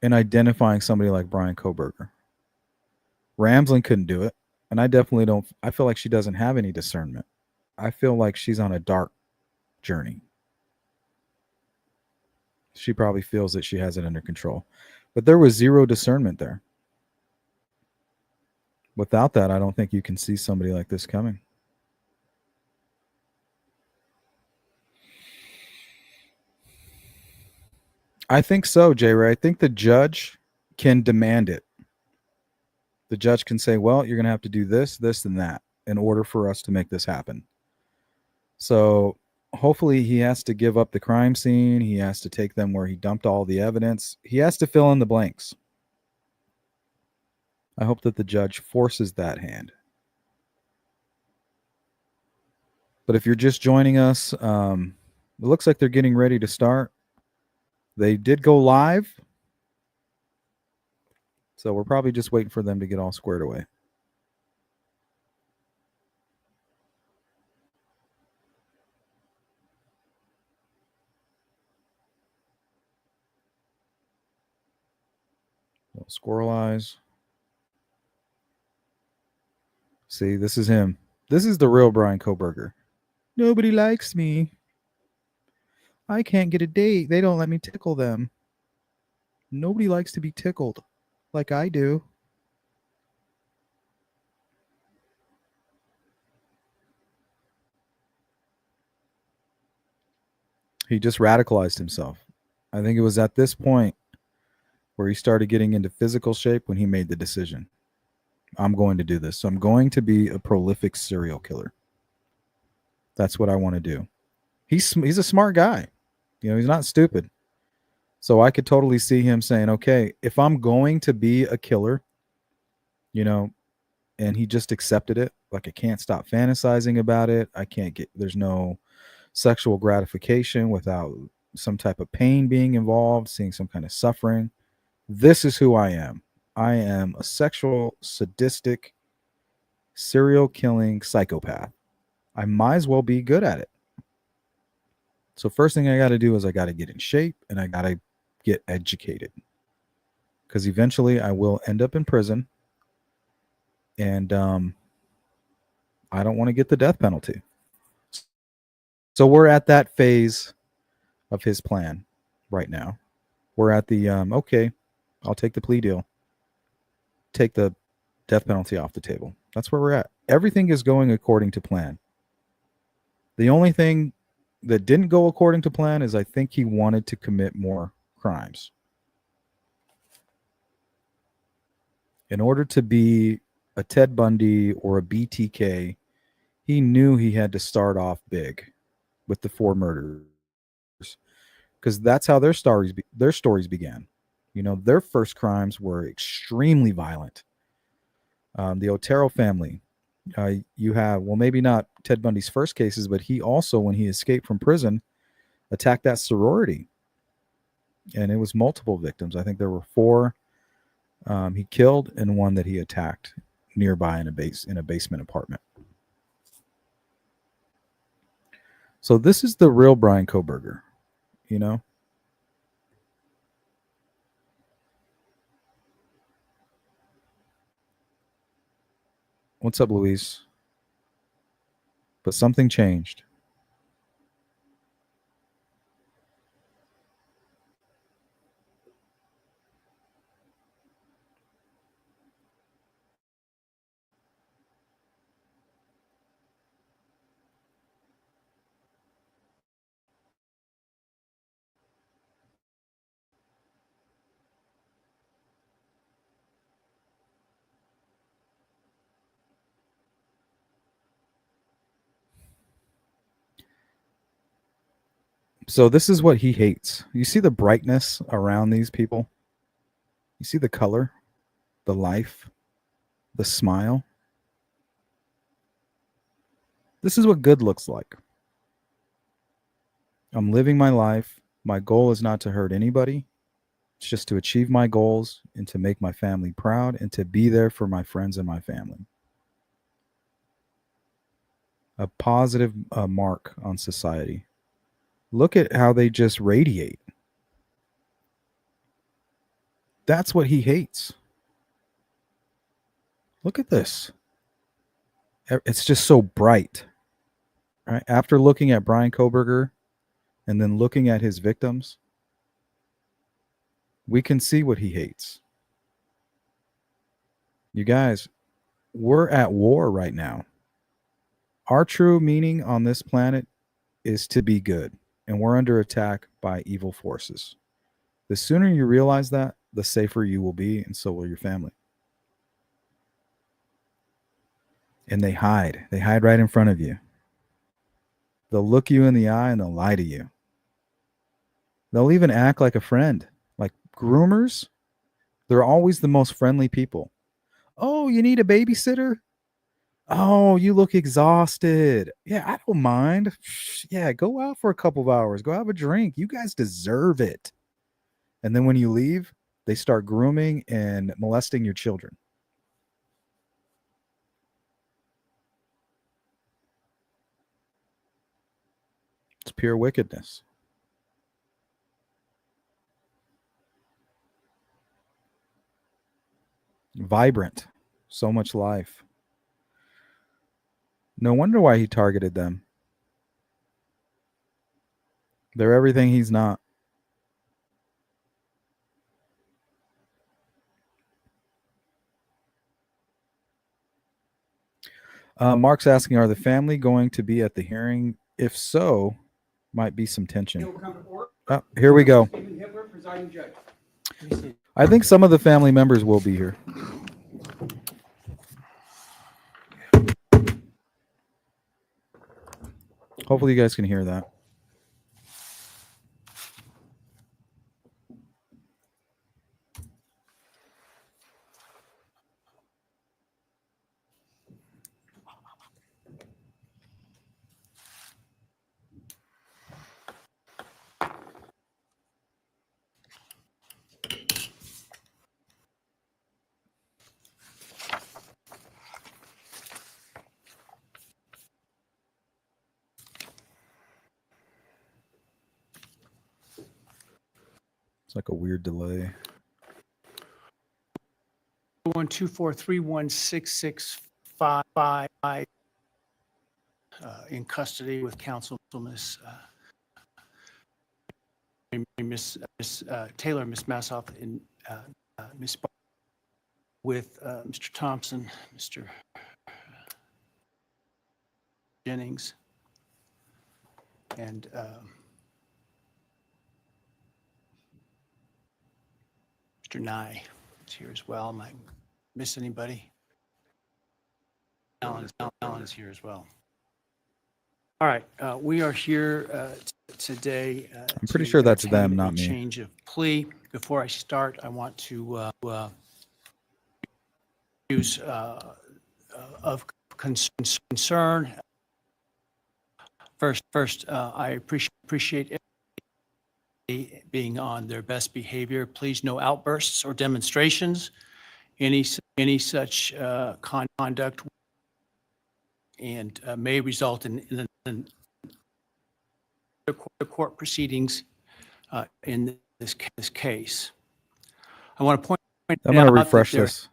in identifying somebody like Bryan Kohberger. Ramsland couldn't do it. And I definitely don't. I feel like she doesn't have any discernment. I feel like she's on a dark journey. She probably feels that she has it under control. But there was zero discernment there. Without that, I don't think you can see somebody like this coming. I think so, J. Ray. I think the judge can demand it. The judge can say, well, you're going to have to do this, this, and that in order for us to make this happen. So hopefully he has to give up the crime scene. He has to take them where he dumped all the evidence. He has to fill in the blanks. I hope that the judge forces that hand. But if you're just joining us, it looks like they're getting ready to start. They did go live. So we're probably just waiting for them to get all squared away. Little squirrel eyes. See, this is him. This is the real Bryan Kohberger. Nobody likes me. I can't get a date. They don't let me tickle them. Nobody likes to be tickled like I do. He just radicalized himself. I think it was at this point where he started getting into physical shape when he made the decision. I'm going to do this. So I'm going to be a prolific serial killer. That's what I want to do. He's a smart guy. He's not stupid. So I could totally see him saying, okay, if I'm going to be a killer, and he just accepted it, like I can't stop fantasizing about it. There's no sexual gratification without some type of pain being involved, seeing some kind of suffering. This is who I am. I am a sexual, sadistic, serial killing psychopath. I might as well be good at it. So first thing I got to do is I got to get in shape and I got to get educated, because eventually I will end up in prison, and I don't want to get the death penalty. So we're at that phase of his plan right now. We're at the okay, I'll take the plea deal, take the death penalty off the table. That's where we're at. Everything is going according to plan. The only thing that didn't go according to plan is I think he wanted to commit more crimes. In order to be a Ted Bundy or a BTK, he knew he had to start off big with the 4 murders, because that's how their stories began. Their first crimes were extremely violent. The Otero family, you have, well, maybe not Ted Bundy's first cases, but he also, when he escaped from prison, attacked that sorority, and it was multiple victims. I think there were 4 he killed and 1 that he attacked nearby in a basement apartment. So this is the real Bryan Kohberger, What's up, Louise? But something changed. So this is what he hates. You see the brightness around these people? You see the color, the life, the smile? This is what good looks like. I'm living my life. My goal is not to hurt anybody. It's just to achieve my goals and to make my family proud and to be there for my friends and my family. A positive mark on society. Look at how they just radiate. That's what he hates. Look at this. It's just so bright. Right? After looking at Bryan Kohberger and then looking at his victims, we can see what he hates. You guys, we're at war right now. Our true meaning on this planet is to be good, and we're under attack by evil forces. The sooner you realize that, the safer you will be, and so will your family. And they hide. They hide right in front of you. They'll look you in the eye and they'll lie to you. They'll even act like a friend. Like groomers, they're always the most friendly people. Oh, you need a babysitter? Oh, you look exhausted. Yeah, I don't mind. Yeah, go out for a couple of hours. Go have a drink. You guys deserve it. And then when you leave, they start grooming and molesting your children. It's pure wickedness. Vibrant. So much life. No wonder why he targeted them. They're everything he's not. Mark's asking, are the family going to be at the hearing? If so, might be some tension. Oh, here we go. I think some of the family members will be here. Hopefully you guys can hear that. It's like a weird delay. 124316655 in custody with counsel, Miss Taylor, Miss Massoff, and Miss with Mr. Thompson, Mr. Jennings, and Mr. Nye is here as well. Might miss anybody? Alan is here as well. All right, we are here today. I'm pretty sure that's them, not me. Change of plea. Before I start, I want to use of concern. First, I appreciate being on their best behavior. Please, no outbursts or demonstrations. Any such conduct and may result in the court proceedings in this case. I want to point I'm going to refresh this.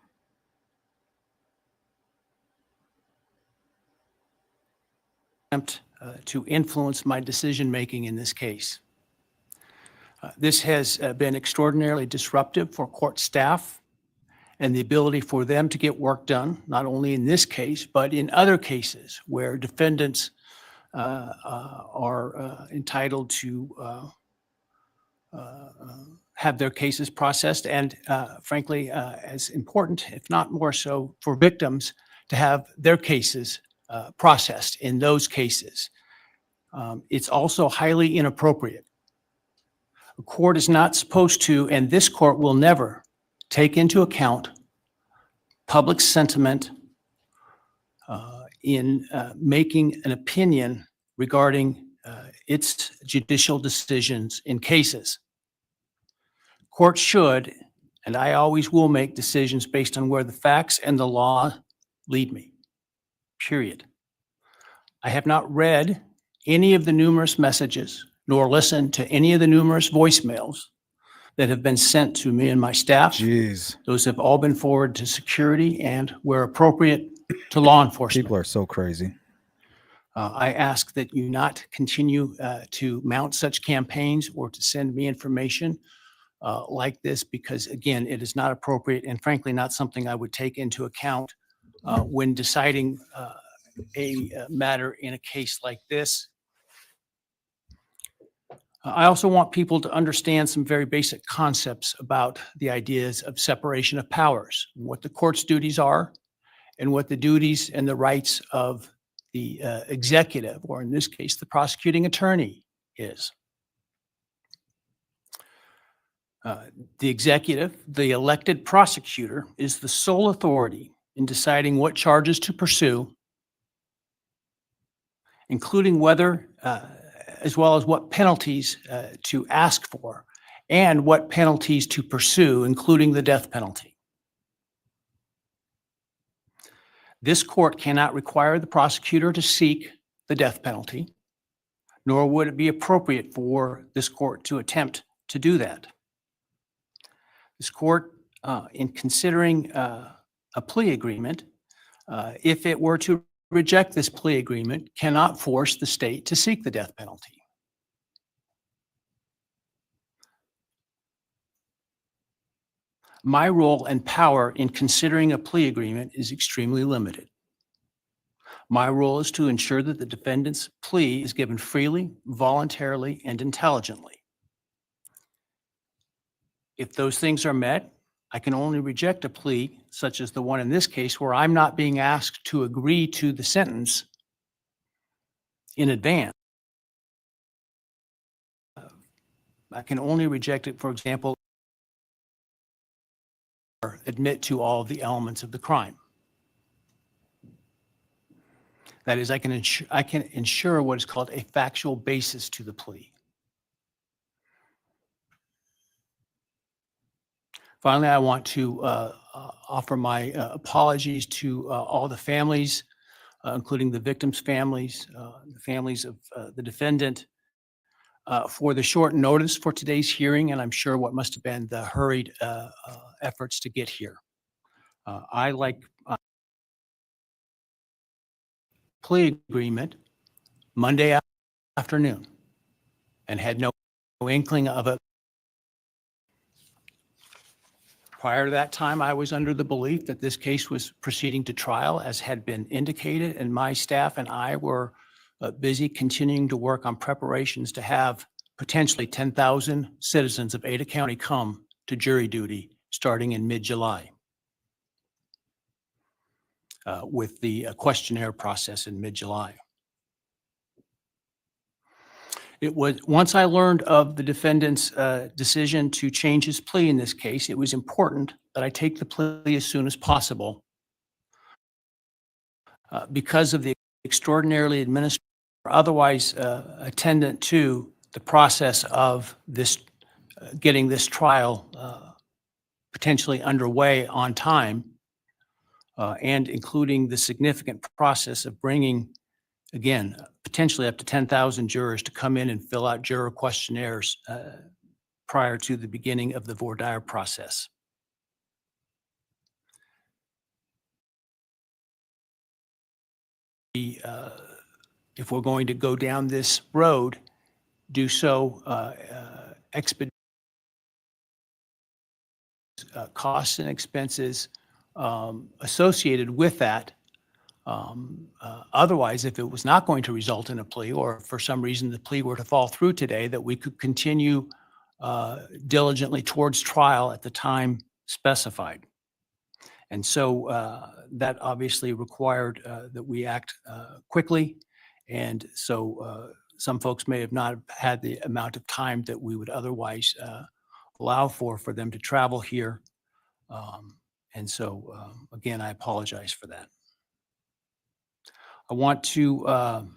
Attempt to influence my decision making in this case. This has been extraordinarily disruptive for court staff and the ability for them to get work done, not only in this case, but in other cases where defendants are entitled to have their cases processed, and frankly, as important, if not more so, for victims to have their cases processed in those cases. It's also highly inappropriate. A court is not supposed to, and this court will never, take into account public sentiment in making an opinion regarding its judicial decisions in cases. Court should, and I always will, make decisions based on where the facts and the law lead me, period. I have not read any of the numerous messages nor listened to any of the numerous voicemails that have been sent to me and my staff. Jeez. Those have all been forwarded to security and, where appropriate, to law enforcement. People are so crazy. I ask that you not continue to mount such campaigns or to send me information like this, because again, it is not appropriate and frankly not something I would take into account when deciding a matter in a case like this. I also want people to understand some very basic concepts about the ideas of separation of powers, what the court's duties are, and what the duties and the rights of the executive, or in this case, the prosecuting attorney, is. The executive, the elected prosecutor, is the sole authority in deciding what charges to pursue, including whether, as well as what penalties to ask for, and what penalties to pursue, including the death penalty. This court cannot require the prosecutor to seek the death penalty, nor would it be appropriate for this court to attempt to do that. This court, in considering a plea agreement, if it were to reject this plea agreement, cannot force the state to seek the death penalty. My role and power in considering a plea agreement is extremely limited. My role is to ensure that the defendant's plea is given freely, voluntarily, and intelligently. If those things are met, I can only reject a plea, such as the one in this case, where I'm not being asked to agree to the sentence in advance. I can only reject it, for example, or admit to all of the elements of the crime. That is, I can ensure what is called a factual basis to the plea. Finally, I want to offer my apologies to all the families, including the victims' families, the families of the defendant, for the short notice for today's hearing, and I'm sure what must have been the hurried efforts to get here. I like plea agreement Monday afternoon and had no inkling of it. Prior to that time, I was under the belief that this case was proceeding to trial, as had been indicated, and my staff and I were busy continuing to work on preparations to have potentially 10,000 citizens of Ada County come to jury duty starting in mid-July, with the questionnaire process in mid-July. It was, once I learned of the defendant's decision to change his plea in this case, it was important that I take the plea as soon as possible because of the extraordinarily administrative, or otherwise attendant to the process of this, getting this trial potentially underway on time, and including the significant process of bringing, again, potentially up to 10,000 jurors to come in and fill out juror questionnaires prior to the beginning of the voir dire process. If we're going to go down this road, do so expedite costs and expenses associated with that. Otherwise, if it was not going to result in a plea, or for some reason the plea were to fall through today, that we could continue diligently towards trial at the time specified. And so that obviously required that we act quickly. And so some folks may have not had the amount of time that we would otherwise allow for them to travel here. And so again, I apologize for that. I want to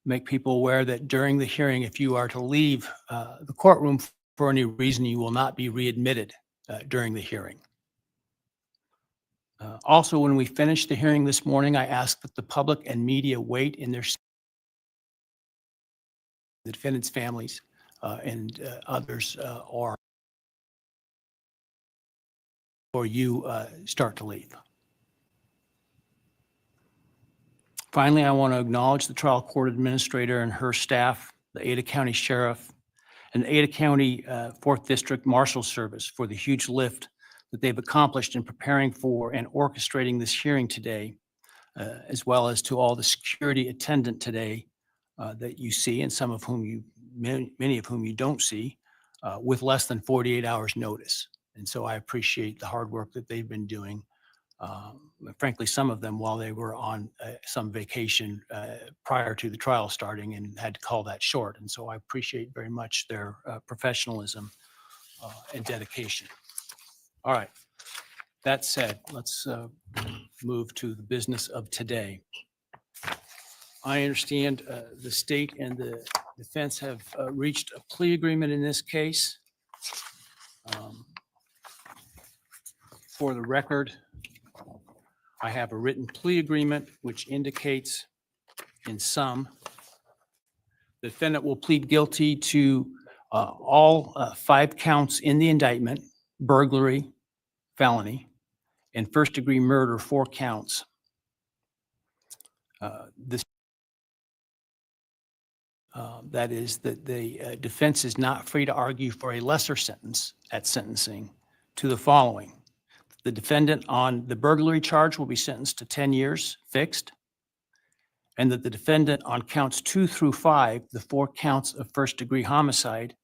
make people aware that during the hearing, if you are to leave the courtroom for any reason, you will not be readmitted during the hearing. Also, when we finish the hearing this morning, I ask that the public and media wait in their the defendants' families and others or you start to leave. Finally, I want to acknowledge the trial court administrator and her staff, the Ada County Sheriff, and the Ada County 4th District Marshal Service for the huge lift that they've accomplished in preparing for and orchestrating this hearing today, as well as to all the security attendant today that you see, and some of whom you, many of whom you don't see, with less than 48 hours notice. And so I appreciate the hard work that they've been doing. Frankly, some of them while they were on some vacation prior to the trial starting and had to call that short. And so I appreciate very much their professionalism and dedication. All right. That said, let's move to the business of today. I understand the state and the defense have reached a plea agreement in this case. For the record, I have a written plea agreement which indicates in sum, the defendant will plead guilty to all 5 counts in the indictment: burglary, felony, and first-degree murder, 4 counts. That is that the defense is not free to argue for a lesser sentence at sentencing to the following. The defendant on the burglary charge will be sentenced to 10 years fixed, and that the defendant on counts 2 through 5, the 4 counts of first-degree homicide,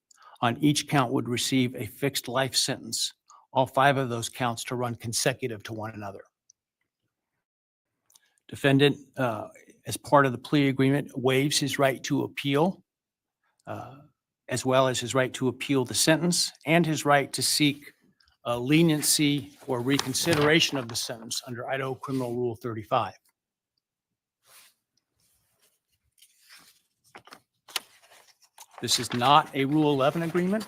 on each count would receive a fixed life sentence, all 5 of those counts to run consecutive to one another. Defendant, as part of the plea agreement, waives his right to appeal, as well as his right to appeal the sentence and his right to seek leniency or reconsideration of the sentence under Idaho Criminal Rule 35. This is not a Rule 11 agreement,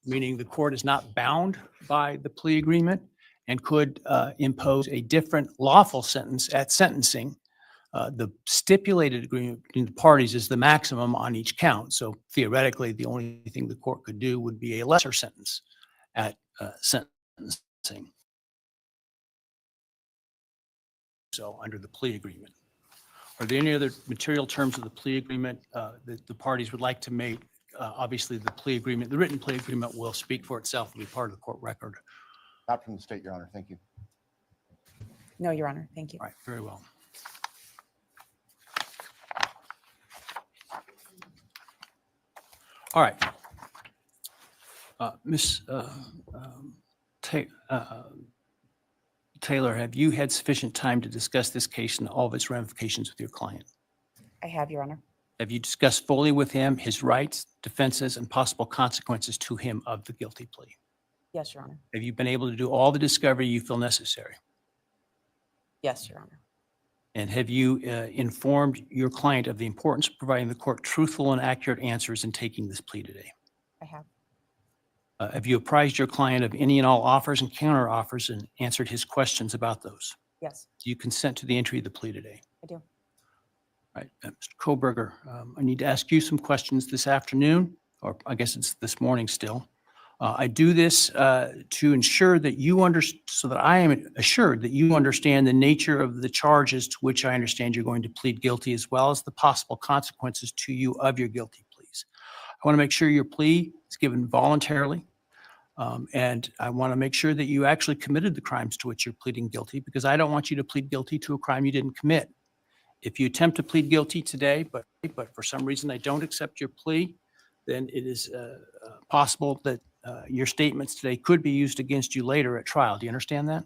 meaning the court is not bound by the plea agreement and could impose a different lawful sentence at sentencing The stipulated agreement between the parties is the maximum on each count. So theoretically, the only thing the court could do would be a lesser sentence at sentencing. So under the plea agreement. Are there any other material terms of the plea agreement that the parties would like to make? Obviously, the plea agreement, the written plea agreement will speak for itself and be part of the court record. Not from the state, Your Honor. Thank you. No, Your Honor. Thank you. All right, very well. All right. Ms. Taylor, have you had sufficient time to discuss this case and all of its ramifications with your client? I have, Your Honor. Have you discussed fully with him his rights, defenses, and possible consequences to him of the guilty plea? Yes, Your Honor. Have you been able to do all the discovery you feel necessary? Yes, Your Honor. And have you informed your client of the importance of providing the court truthful and accurate answers in taking this plea today? I have. Have you apprised your client of any and all offers and counter offers and answered his questions about those? Yes, Do you consent to the entry of the plea today? I do. All right, Mr. Kohberger, I need to ask you some questions this afternoon, or I guess it's this morning still. I do this to ensure that so that I am assured that you understand the nature of the charges to which I understand you're going to plead guilty, as well as the possible consequences to you of your guilty pleas. I want to make sure your plea is given voluntarily, and I want to make sure that you actually committed the crimes to which you're pleading guilty, because I don't want you to plead guilty to a crime you didn't commit. If you attempt to plead guilty today, but for some reason I don't accept your plea, then it is possible that your statements today could be used against you later at trial. Do you understand that?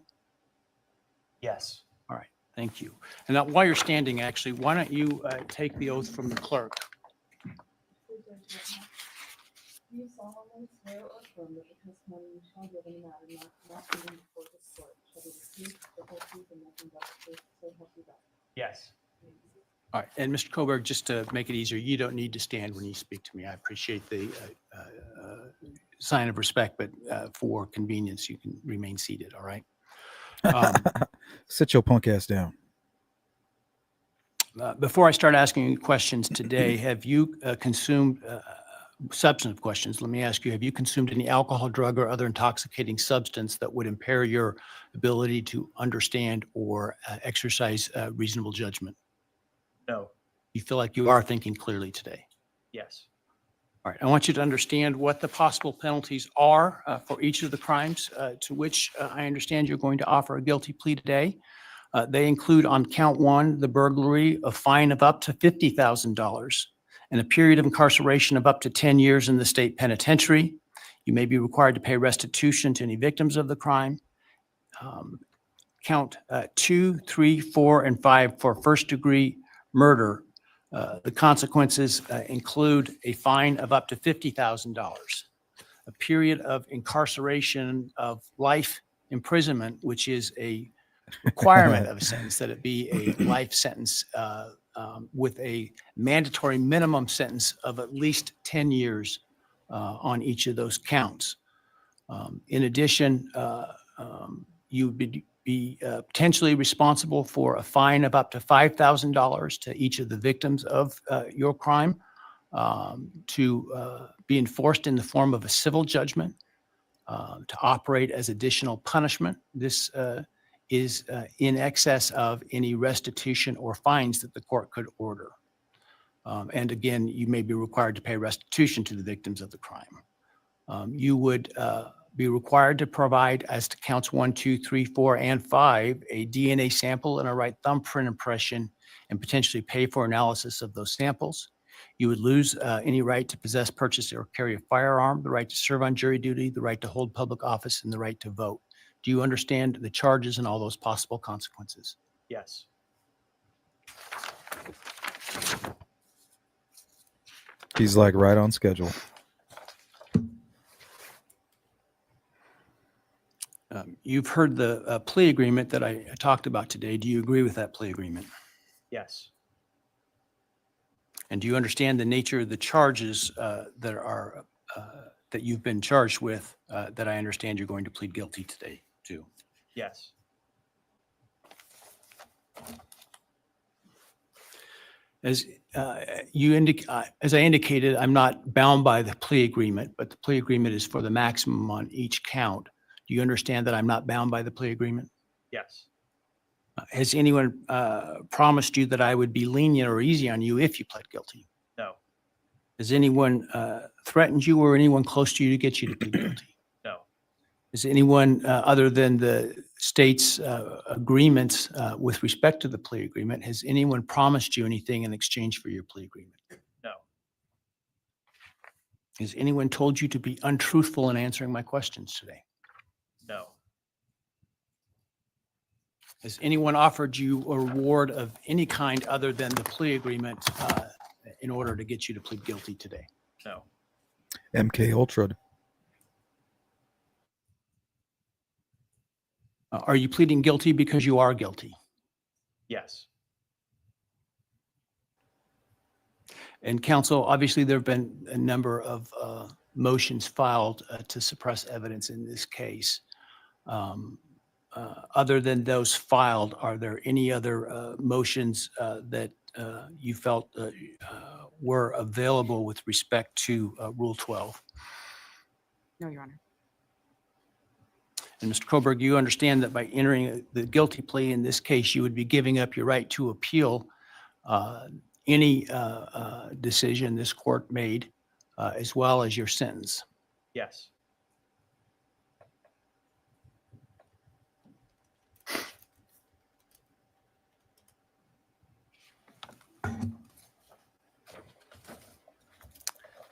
Yes. All right, thank you. And now, while you're standing, actually, why don't you take the oath from the clerk? Do you solemnly swear or affirm that the testimony you shall give in the matter not given before this court shall be the truth, the whole truth, and nothing but the truth, so help you God? Yes. All right, and Mr. Kohberger, just to make it easier, you don't need to stand when you speak to me. I appreciate the sign of respect, but for convenience, you can remain seated, all right? Sit your punk ass down. Before I start asking you questions today, have you consumed substantive questions? Let me ask you, have you consumed any alcohol, drug, or other intoxicating substance that would impair your ability to understand or exercise reasonable judgment? No. You feel like you are thinking clearly today? Yes. All right, I want you to understand what the possible penalties are for each of the crimes to which I understand you're going to offer a guilty plea today. They include, on count one, the burglary, a fine of up to $50,000 and a period of incarceration of up to 10 years in the state penitentiary. You may be required to pay restitution to any victims of the crime. Count 2, 3, 4, and 5 for first-degree murder. The consequences include a fine of up to $50,000, a period of incarceration of life imprisonment, which is a requirement of a sentence, that it be a life sentence with a mandatory minimum sentence of at least 10 years on each of those counts. In addition, you would be potentially responsible for a fine of up to $5,000 to each of the victims of your crime, to be enforced in the form of a civil judgment, to operate as additional punishment. This is in excess of any restitution or fines that the court could order. And again, you may be required to pay restitution to the victims of the crime. You would be required to provide, as to counts 1, 2, 3, 4, and 5, a DNA sample and a right thumbprint impression, and potentially pay for analysis of those samples. You would lose any right to possess, purchase, or carry a firearm, the right to serve on jury duty, the right to hold public office, and the right to vote. Do you understand the charges and all those possible consequences? Yes. He's like right on schedule. You've heard the plea agreement that I talked about today. Do you agree with that plea agreement? Yes. And do you understand the nature of the charges that you've been charged with that I understand you're going to plead guilty today to? Yes. As as I indicated, I'm not bound by the plea agreement, but the plea agreement is for the maximum on each count. Do you understand that I'm not bound by the plea agreement? Yes. Has anyone promised you that I would be lenient or easy on you if you pled guilty? No. Has anyone threatened you or anyone close to you to get you to plead guilty? No. Is anyone other than the state's agreements with respect to the plea agreement, has anyone promised you anything in exchange for your plea agreement? No. Has anyone told you to be untruthful in answering my questions today? No. Has anyone offered you a reward of any kind other than the plea agreement in order to get you to plead guilty today? No. MK Ultra. Are you pleading guilty because you are guilty? Yes. And counsel, obviously there have been a number of motions filed to suppress evidence in this case. Other than those filed, are there any other motions that you felt were available with respect to Rule 12? No, Your Honor. And Mr. Kohberger, you understand that by entering the guilty plea in this case, you would be giving up your right to appeal any decision this court made, as well as your sentence. Yes.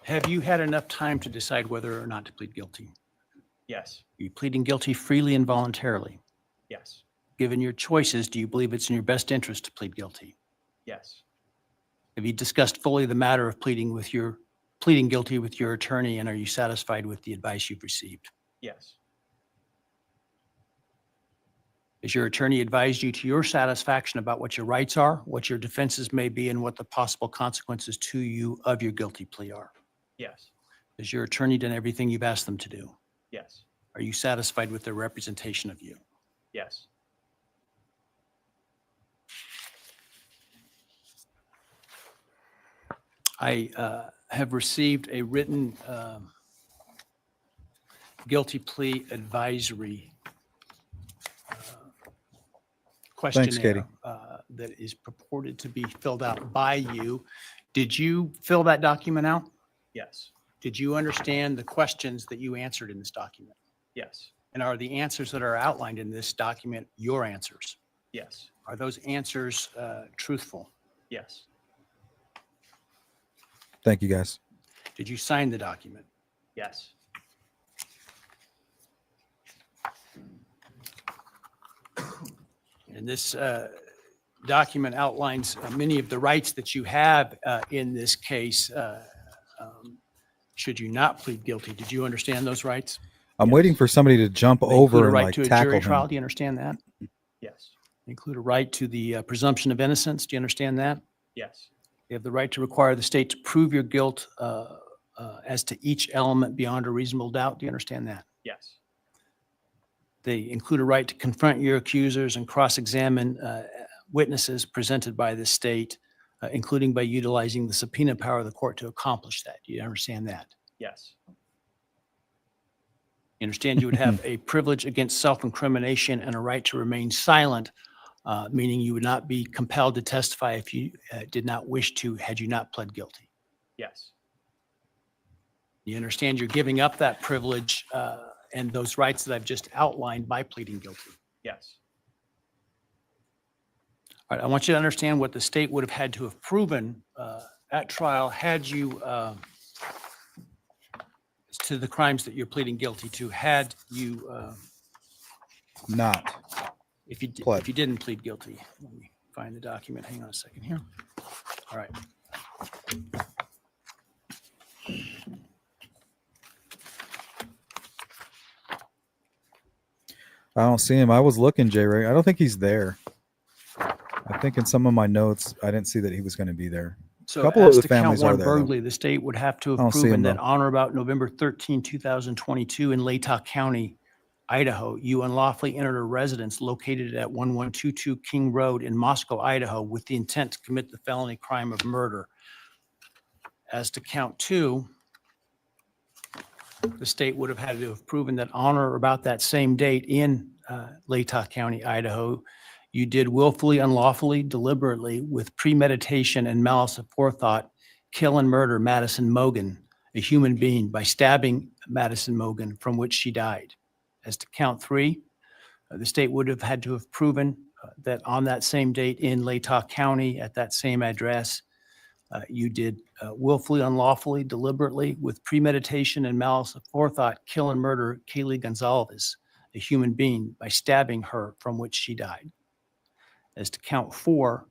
Have you had enough time to decide whether or not to plead guilty? Yes. Are you pleading guilty freely and voluntarily? Yes. Given your choices, do you believe it's in your best interest to plead guilty? Yes. Have you discussed fully the matter of pleading guilty with your attorney, and are you satisfied with the advice you've received? Yes. Has your attorney advised you to your satisfaction about what your rights are, what your defenses may be, and what the possible consequences to you of your guilty plea are? Yes. Has your attorney done everything you've asked them to do? Yes. Are you satisfied with their representation of you? Yes. I have received a written guilty plea advisory questionnaire that is purported to be filled out by you. Did you fill that document out? Yes. Did you understand the questions that you answered in this document? Yes. And are the answers that are outlined in this document your answers? Yes. Are those answers truthful? Yes. Thank you, guys. Did you sign the document? Yes. And this document outlines many of the rights that you have in this case. Should you not plead guilty, did you understand those rights? I'm waiting for somebody to jump They include over a and right like to a tackle jury trial. him. Do you understand that? Yes. They include a right to the presumption of innocence. Do you understand that? Yes. You have the right to require the state to prove your guilt as to each element beyond a reasonable doubt. Do you understand that? Yes. They include a right to confront your accusers and cross-examine witnesses presented by the state, including by utilizing the subpoena power of the court to accomplish that. Do you understand that? Yes. You understand you would have a privilege against self-incrimination and a right to remain silent, meaning you would not be compelled to testify if you did not wish to, had you not pled guilty. Yes. You understand you're giving up that privilege and those rights that I've just outlined by pleading guilty. Yes. All right, I want you to understand what the state would have had to have proven at trial had you, to the crimes that you're pleading guilty to, had you Not. if you pled. if you didn't plead guilty. Let me find the document. Hang on a second here. All right. I don't see him. I was looking, J. Ray. I don't think he's there. I think in some of my notes, I didn't see that he was going to be there. So couple of as the to count families are one there, though. burglary, the state would have to I have don't see proven him, that though. on or about November 13, 2022 in Latah County, Idaho, you unlawfully entered a residence located at 1122 King Road in Moscow, Idaho, with the intent to commit the felony crime of murder. As to count 2, the state would have had to have proven that on or about that same date in Latah County, Idaho, you did willfully, unlawfully, deliberately, with premeditation and malice aforethought, kill and murder Madison Mogen, a human being, by stabbing Madison Mogen, from which she died. As to count 3, the state would have had to have proven that on that same date in Latah County, at that same address, you did willfully, unlawfully, deliberately, with premeditation and malice aforethought, kill and murder Kaylee Gonzalez, a human being, by stabbing her, from which she died. As to count 4,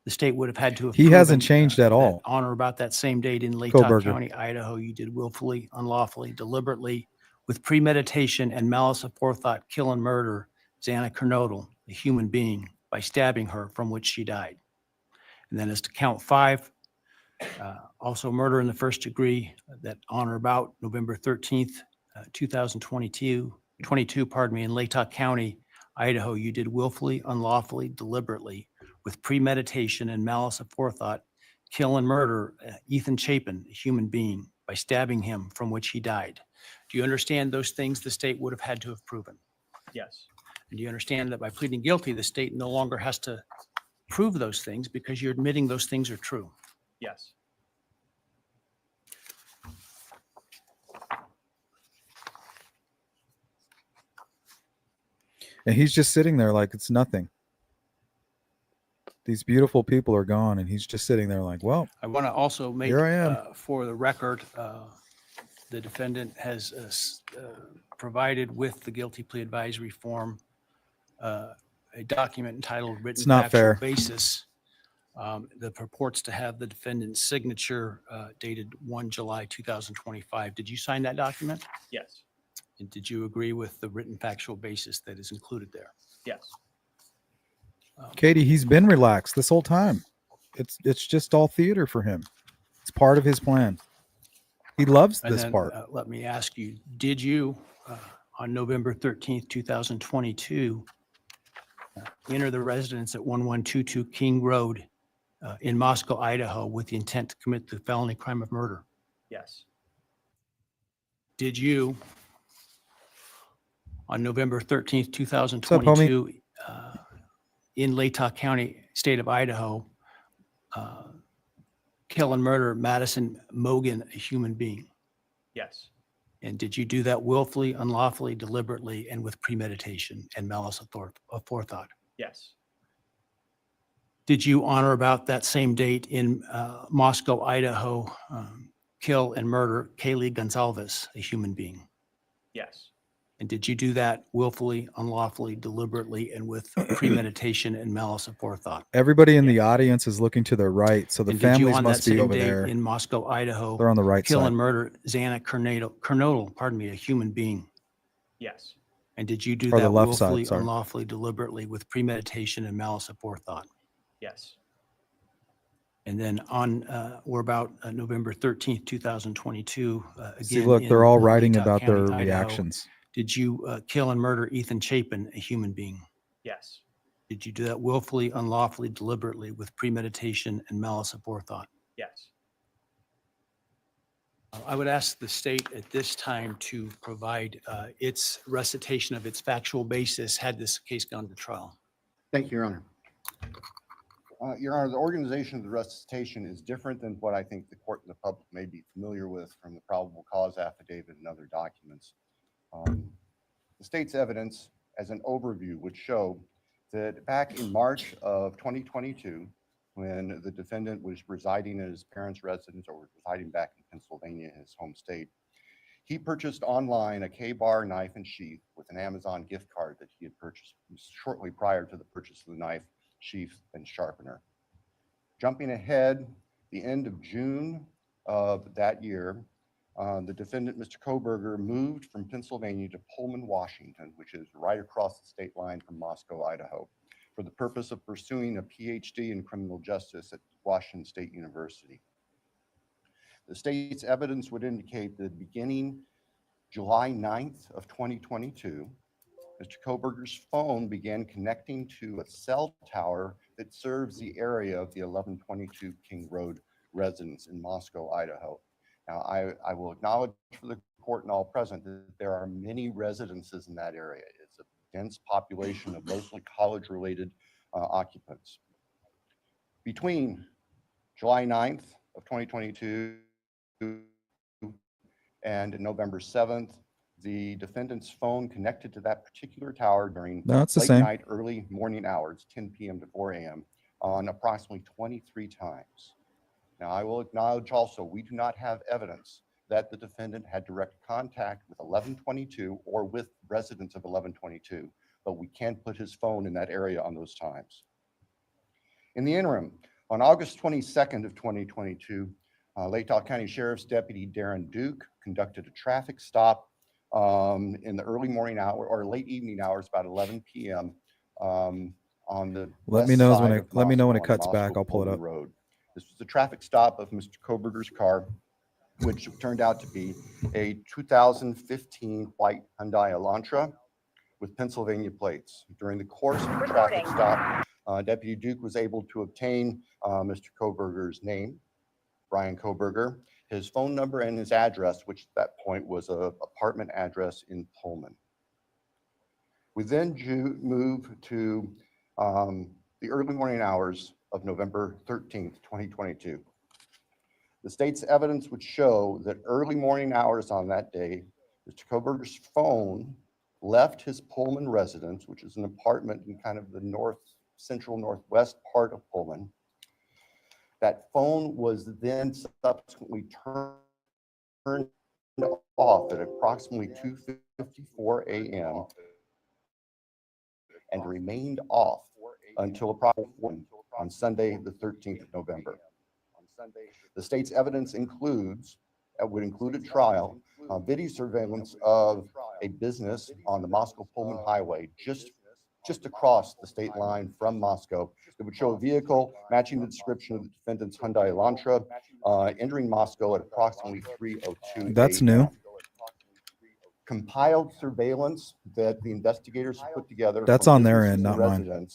the state would have had to have He hasn't changed at all. on or about that same date in Latah Kohberger. County, Idaho, you did willfully, unlawfully, deliberately, with premeditation and malice aforethought, kill and murder Xana Kernodle, a human being, by stabbing her, from which she died. And then as to count 5, also murder in the first degree, that on or about November 13th, 2022, in Latah County, Idaho, you did willfully, unlawfully, deliberately, with premeditation and malice aforethought, kill and murder Ethan Chapin, a human being, by stabbing him, from which he died. Do you understand those things the state would have had to have proven? Yes. And do you understand that by pleading guilty, the state no longer has to prove those things because you're admitting those things are true? Yes. And he's just sitting there like it's nothing. These beautiful people are gone, and he's just sitting there like, well, I want to also make, here I am. For the record, the defendant has provided with the guilty plea advisory form a document entitled Written It's not Factual fair. Basis that purports to have the defendant's signature dated 1 July 2025. Did you sign that document? Yes. And did you agree with the written factual basis that is included there? Yes. Katie, he's been relaxed this whole time. It's just all theater for him. It's part of his plan. He loves And this then, part. let me ask you, did you, on November 13th, 2022, enter the residence at 1122 King Road in Moscow, Idaho, with the intent to commit the felony crime of murder? Yes. Did you, on November 13th, homie? 2022, in Latah County, state of Idaho, kill and murder Madison Mogen, a human being? Yes. And did you do that willfully, unlawfully, deliberately, and with premeditation and malice aforethought? Yes. Did you, on or about that same date in Moscow, Idaho, kill and murder Kaylee Gonzalez, a human being? Yes. And did you do that willfully, unlawfully, deliberately, and with premeditation and malice aforethought? Everybody in the audience is looking to their right, so the And did you, families on that must be same over date there. in Moscow, Idaho, They're on the right kill side. and murder Xana Kernodle, a human being? Yes. And did you do Or the that left side, willfully, sorry. unlawfully, deliberately, with premeditation and malice aforethought? Yes. And then on, or about November 13th, 2022, See, again, look, in they're all writing Latah about their County, Idaho, reactions. did you kill and murder Ethan Chapin, a human being? Yes. Did you do that willfully, unlawfully, deliberately, with premeditation and malice aforethought? Yes. I would ask the state at this time to provide its recitation of its factual basis had this case gone to trial. Thank you, Your Honor. Your Honor, the organization of the recitation is different than what I think the court and the public may be familiar with from the probable cause affidavit and other documents. The state's evidence, as an overview, would show that back in March of 2022, when the defendant was residing in his parents' residence or residing back in Pennsylvania, his home state, he purchased online a K-bar knife and sheath with an Amazon gift card that he had purchased shortly prior to the purchase of the knife, sheath, and sharpener. Jumping ahead, the end of June of that year, the defendant, Mr. Kohberger, moved from Pennsylvania to Pullman, Washington, which is right across the state line from Moscow, Idaho, for the purpose of pursuing a PhD in criminal justice at Washington State University. The state's evidence would indicate the beginning July 9th of 2022, Mr. Kohberger's phone began connecting to a cell tower that serves the area of the 1122 King Road residence in Moscow, Idaho. Now, I will acknowledge for the court and all present that there are many residences in that area. It's a dense population of mostly college-related occupants. Between July 9th of 2022 and November 7th, the defendant's phone connected to that particular tower during No, it's the late same. night, early morning hours, 10 p.m. to 4 a.m. on approximately 23 times. Now, I will acknowledge also, we do not have evidence that the defendant had direct contact with 1122 or with residents of 1122, but we can put his phone in that area on those times. In the interim, on August 22nd of 2022, Lake Tahoe County Sheriff's Deputy Darren Duke conducted a traffic stop in the early morning hour or late evening hours, about 11 p.m. On the Let me know when it cuts back. I'll pull it up. Road. This was the traffic stop of Mr. Kohberger's car, which turned out to be a 2015 white Hyundai Elantra with Pennsylvania plates. During the course of the traffic stop, Deputy Duke was able to obtain Mr. Kohberger's name, Bryan Kohberger, his phone number, and his address, which at that point was an apartment address in Pullman. We then move to the early morning hours of November 13th, 2022. The state's evidence would show that early morning hours on that day, Mr. Kohberger's phone left his Pullman residence, which is an apartment in kind of the central northwest part of Pullman. That phone was then subsequently turned off at approximately 2:54 a.m. and remained off until approximately 1 on Sunday, the 13th of November. The state's evidence would include a trial, video surveillance of a business on the Moscow-Pullman Highway, just across the state line from Moscow. It would show a vehicle matching the description of the defendant's Hyundai Elantra entering Moscow at approximately 3:02 That's new. Compiled surveillance that the investigators put together. That's on their end, not mine.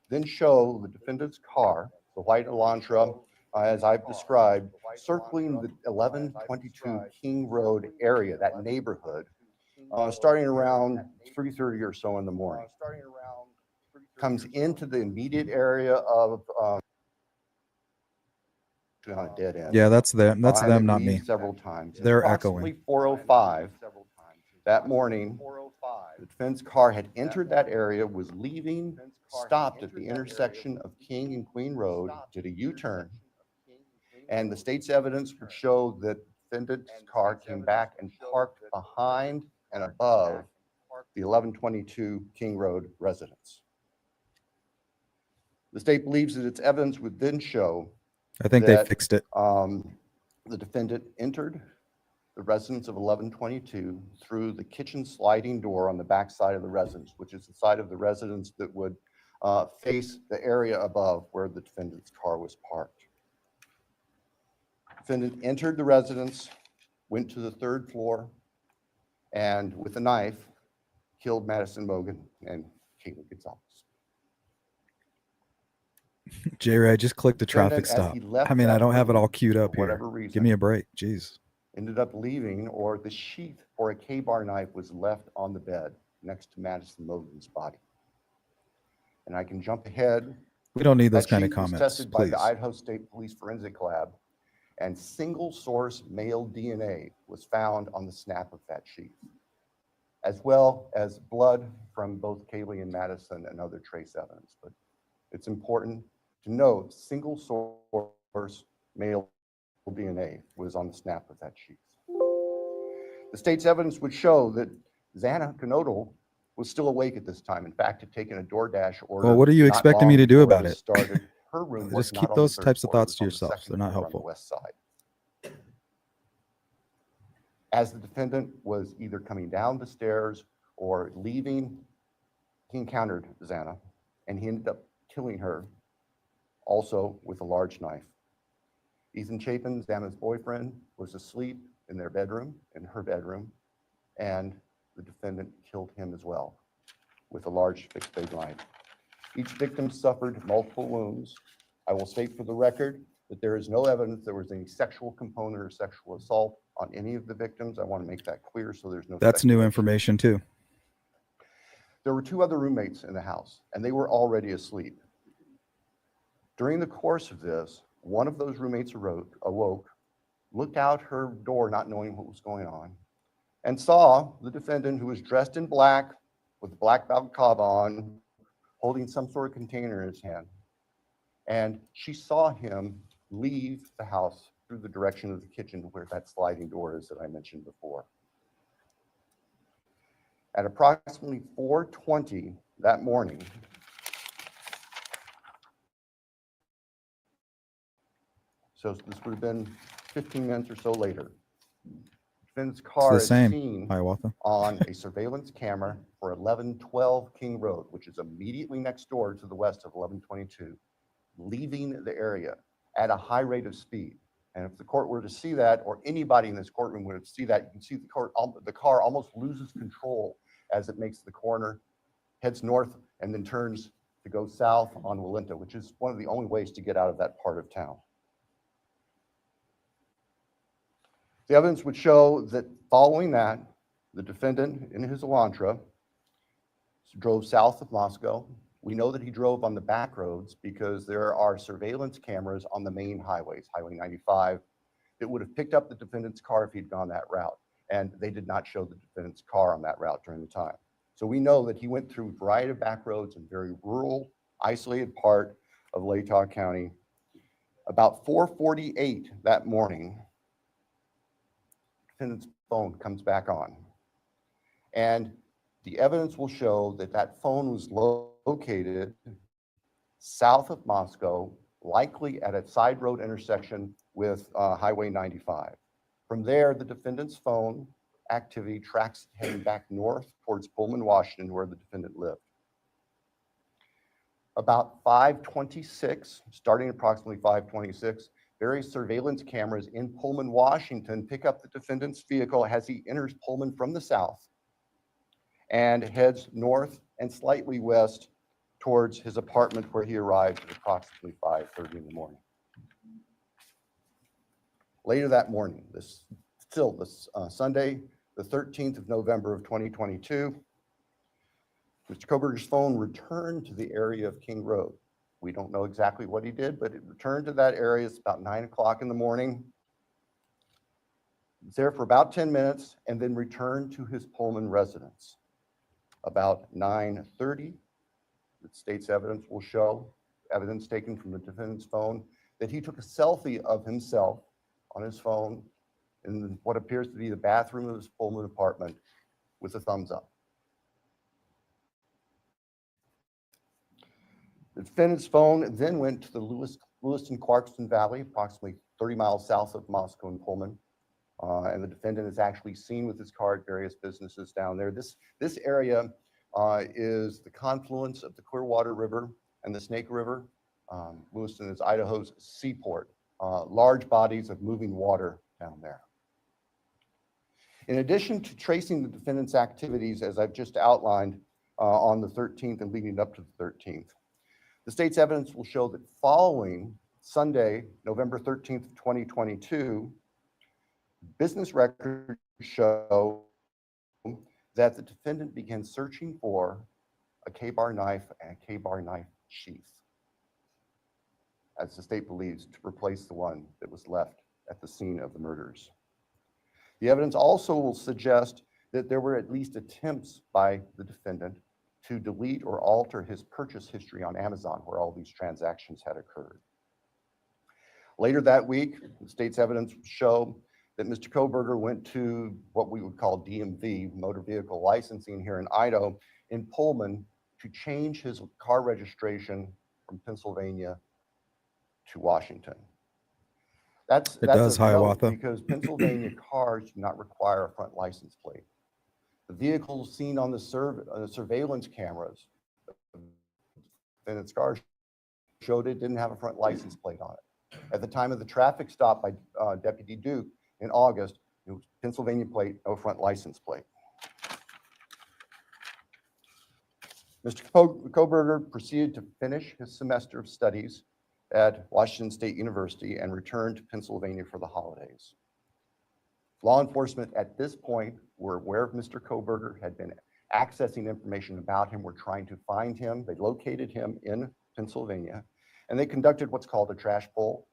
Then show the defendant's car, the white Elantra, as I've described, circling the 1122 King Road area, that neighborhood, starting around 3:30 or so in the morning. Comes into the immediate area of on a dead end. Yeah, that's them. That's them, not me. Several times. They're echoing. 4:05 that morning, the defense car had entered that area, was leaving, stopped at the intersection of King and Queen Road, did a U-turn, and the state's evidence would show that the defendant's car came back and parked behind and above the 1122 King Road residence. The state believes that its evidence would then show I think they fixed it. The defendant entered the residence of 1122 through the kitchen sliding door on the back side of the residence, which is the side of the residence that would face the area above where the defendant's car was parked. Defendant entered the residence, went to the third floor, and with a knife, killed Madison Mogan and Caitlin Gonzalez. J-Ray, I just clicked the traffic stop. I mean, I don't have it all queued up here. Give me a break. Jeez. Ended up leaving, or the sheath for a K-bar knife was left on the bed next to Madison Mogan's body. And I can jump ahead. We don't need those That kind of sheath was comments, tested please. by the Idaho State Police Forensic Lab, and single source male DNA was found on the snap of that sheath, as well as blood from both Kaylee and Madison and other trace evidence. But it's important to note single source male DNA was on the snap of that sheath. The state's evidence would show that Xana Knodel was still awake at this time. In fact, had taken a DoorDash order. Well, what are you expecting me to do about it? Started. Her room was Just not keep on the those third types of floor, it thoughts was to on the yourself. second They're not floor on the helpful. west side. As the defendant was either coming down the stairs or leaving, he encountered Xana, and he ended up killing her, also with a large knife. Ethan Chapin, Xana's boyfriend, was asleep in their bedroom, in her bedroom, and the defendant killed him as well with a large fixed blade knife. Each victim suffered multiple wounds. I will state for the record that there is no evidence there was any sexual component or sexual assault on any of the victims. I want to make that clear so there's no That's new speculation. information too. There were two other roommates in the house, and they were already asleep. During the course of this, one of those roommates awoke, looked out her door not knowing what was going on, and saw the defendant, who was dressed in black with a black balaclava on, holding some sort of container in his hand. And she saw him leave the house through the direction of the kitchen where that sliding door is that I mentioned before. At approximately 4:20 that morning, so this would have been 15 minutes or so later, defendant's car is seen on a surveillance camera for 1112 King Road, which is immediately next door to the west of 1122, leaving the area at a high rate of speed. And if the court were to see that, or anybody in this courtroom would see that, you can see the car almost loses control as it makes the corner, heads north, and then turns to go south on Walinta, which is one of the only ways to get out of that part of town. The evidence would show that following that, the defendant in his Elantra drove south of Moscow. We know that he drove on the back roads because there are surveillance cameras on the main highways, Highway 95, that would have picked up the defendant's car if he'd gone that route. And they did not show the defendant's car on that route during the time. So we know that he went through a variety of back roads in very rural, isolated part of Latah County. About 4:48 that morning, defendant's phone comes back on. And the evidence will show that that phone was located south of Moscow, likely at a side road intersection with Highway 95. From there, the defendant's phone activity tracks heading back north towards Pullman, Washington, where the defendant lived. About 5:26, starting approximately 5:26, various surveillance cameras in Pullman, Washington pick up the defendant's vehicle as he enters Pullman from the south and heads north and slightly west towards his apartment, where he arrived at approximately 5:30 in the morning. Later that morning, Sunday, the 13th of November of 2022, Mr. Kohberger's phone returned to the area of King Road. We don't know exactly what he did, but it returned to that area. It's about 9 o'clock in the morning. It's there for about 10 minutes and then returned to his Pullman residence. About 9:30, the state's evidence will show, evidence taken from the defendant's phone, that he took a selfie of himself on his phone in what appears to be the bathroom of his Pullman apartment with a thumbs up. The defendant's phone then went to the Lewiston-Clarkston Valley, approximately 30 miles south of Moscow and Pullman. And the defendant is actually seen with his car at various businesses down there. This area is the confluence of the Clearwater River and the Snake River. Lewiston is Idaho's seaport. Large bodies of moving water down there. In addition to tracing the defendant's activities, as I've just outlined on the 13th and leading up to the 13th, the state's evidence will show that following Sunday, November 13th, 2022, business records show that the defendant began searching for a K-bar knife and a K-bar knife sheath, as the state believes, to replace the one that was left at the scene of the murders. The evidence also will suggest that there were at least attempts by the defendant to delete or alter his purchase history on Amazon, where all these transactions had occurred. Later that week, the state's evidence will show that Mr. Kohberger went to what we would call DMV, motor vehicle licensing here in Idaho, in Pullman, to change his car registration from Pennsylvania to Washington. That's a note, because Pennsylvania cars do not require a front license plate. The vehicles seen on the surveillance cameras in its car showed it didn't have a front license plate on it. At the time of the traffic stop by Deputy Duke in August, it was Pennsylvania plate, no front license plate. Mr. Kohberger proceeded to finish his semester of studies at Washington State University and returned to Pennsylvania for the holidays. Law enforcement at this point were aware of Mr. Kohberger, had been accessing information about him, were trying to find him. They located him in Pennsylvania, and they conducted what's called a trash pull.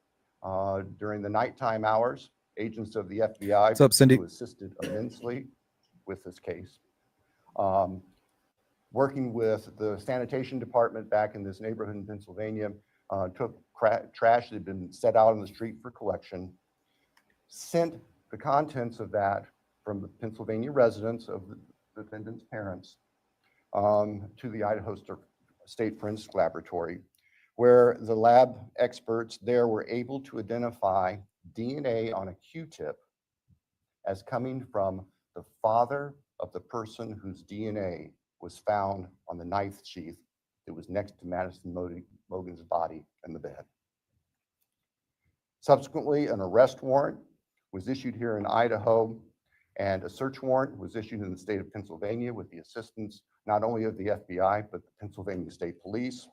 During the nighttime hours, agents of the FBI What's up, Cindy? who assisted immensely with this case, working with the sanitation department back in this neighborhood in Pennsylvania, took trash that had been set out on the street for collection, sent the contents of that from the Pennsylvania residence of the defendant's parents to the Idaho State Forensic Laboratory, where the lab experts there were able to identify DNA on a Q-tip as coming from the father of the person whose DNA was found on the knife sheath that was next to Madison Mogen's body in the bed. Subsequently, an arrest warrant was issued here in Idaho, and a search warrant was issued in the state of Pennsylvania with the assistance not only of the FBI, but the Pennsylvania State Police.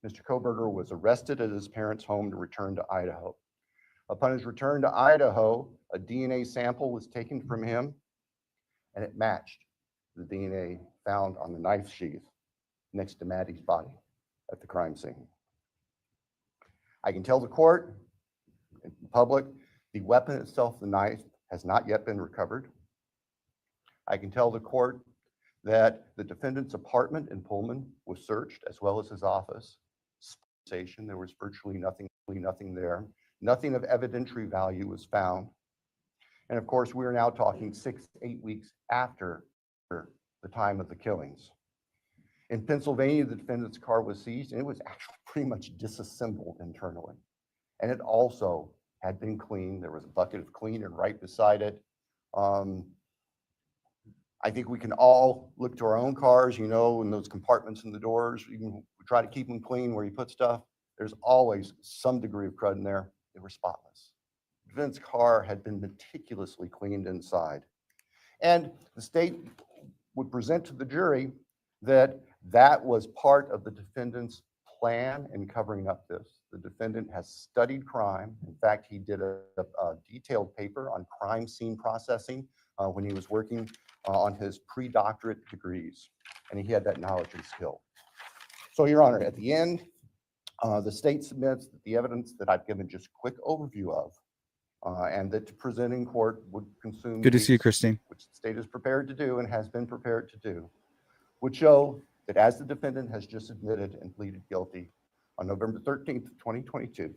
Mr. Kohberger was arrested at his parents' home to return to Idaho. Upon his return to Idaho, a DNA sample was taken from him, and it matched the DNA found on the knife sheath next to Maddie's body at the crime scene. I can tell the court and the public, the weapon itself, the knife, has not yet been recovered. I can tell the court that the defendant's apartment in Pullman was searched, as well as his office. There was virtually nothing there. Nothing of evidentiary value was found. And of course, we are now talking 6 to 8 weeks after the time of the killings. In Pennsylvania, the defendant's car was seized, and it was actually pretty much disassembled internally. And it also had been cleaned. There was a bucket of cleaner right beside it. I think we can all look to our own cars, you know, in those compartments in the doors. We try to keep them clean where you put stuff. There's always some degree of crud in there. They were spotless. The defendant's car had been meticulously cleaned inside. And the state would present to the jury that that was part of the defendant's plan in covering up this. The defendant has studied crime. In fact, he did a detailed paper on crime scene processing when he was working on his pre-doctorate degrees, and he had that knowledge and skill. So, Your Honor, at the end, the state submits that the evidence that I've given just a quick overview of, and that to present in court would consume. Good to see you, Christine. Which the state is prepared to do and has been prepared to do, would show that as the defendant has just admitted and pleaded guilty on November 13th, 2022,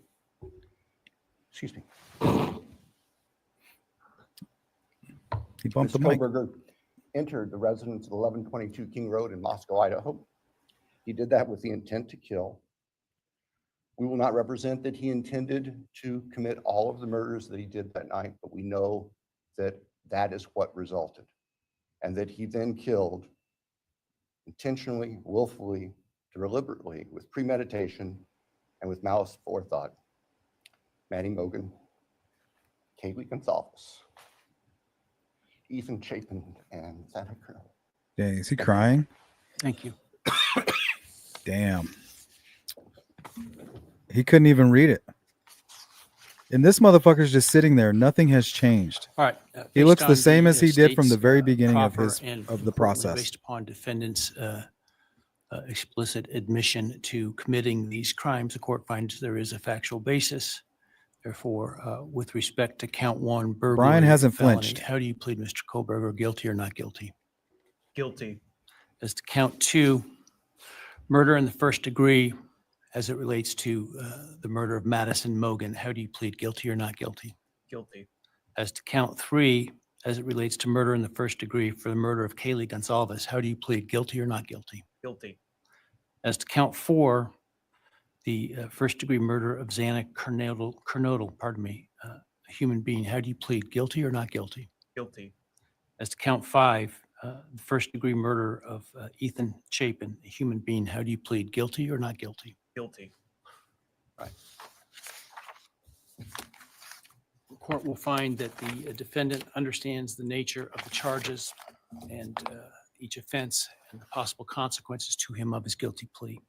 excuse me. He bumped the Mr. mic. Kohberger entered the residence of 1122 King Road in Moscow, Idaho. He did that with the intent to kill. We will not represent that he intended to commit all of the murders that he did that night, but we know that that is what resulted, and that he then killed intentionally, willfully, deliberately, with premeditation, and with malice forethought, Maddie Mogen, Kaylee Gonzalez, Ethan Chapin, and Santa Cruz. Dang, is he crying? Thank you. Damn. He couldn't even read it. And this motherfucker's just sitting there. Nothing has changed. All right. He Based looks the on same as he did from the state's, very beginning of proper his and of the importantly, process. Based upon defendant's explicit admission to committing these crimes, the court finds there is a factual basis. Therefore, with respect to count one, burglary, Bryan hasn't felony, flinched. how do you plead, Mr. Kohberger, guilty or not guilty? Guilty. As to count two, murder in the first degree, as it relates to the murder of Madison Mogen, how do you plead, guilty or not guilty? Guilty. As to count three, as it relates to murder in the first degree for the murder of Kaylee Gonzalez, how do you plead, guilty or not guilty? Guilty. As to count four, the first degree murder of Xana Kernodle, a human being, how do you plead, guilty or not guilty? Guilty. As to count five, the first degree murder of Ethan Chapin, a human being, how do you plead, guilty or not guilty? Guilty. Right. The court will find that the defendant understands the nature of the charges and each offense and the possible consequences to him of his guilty plea.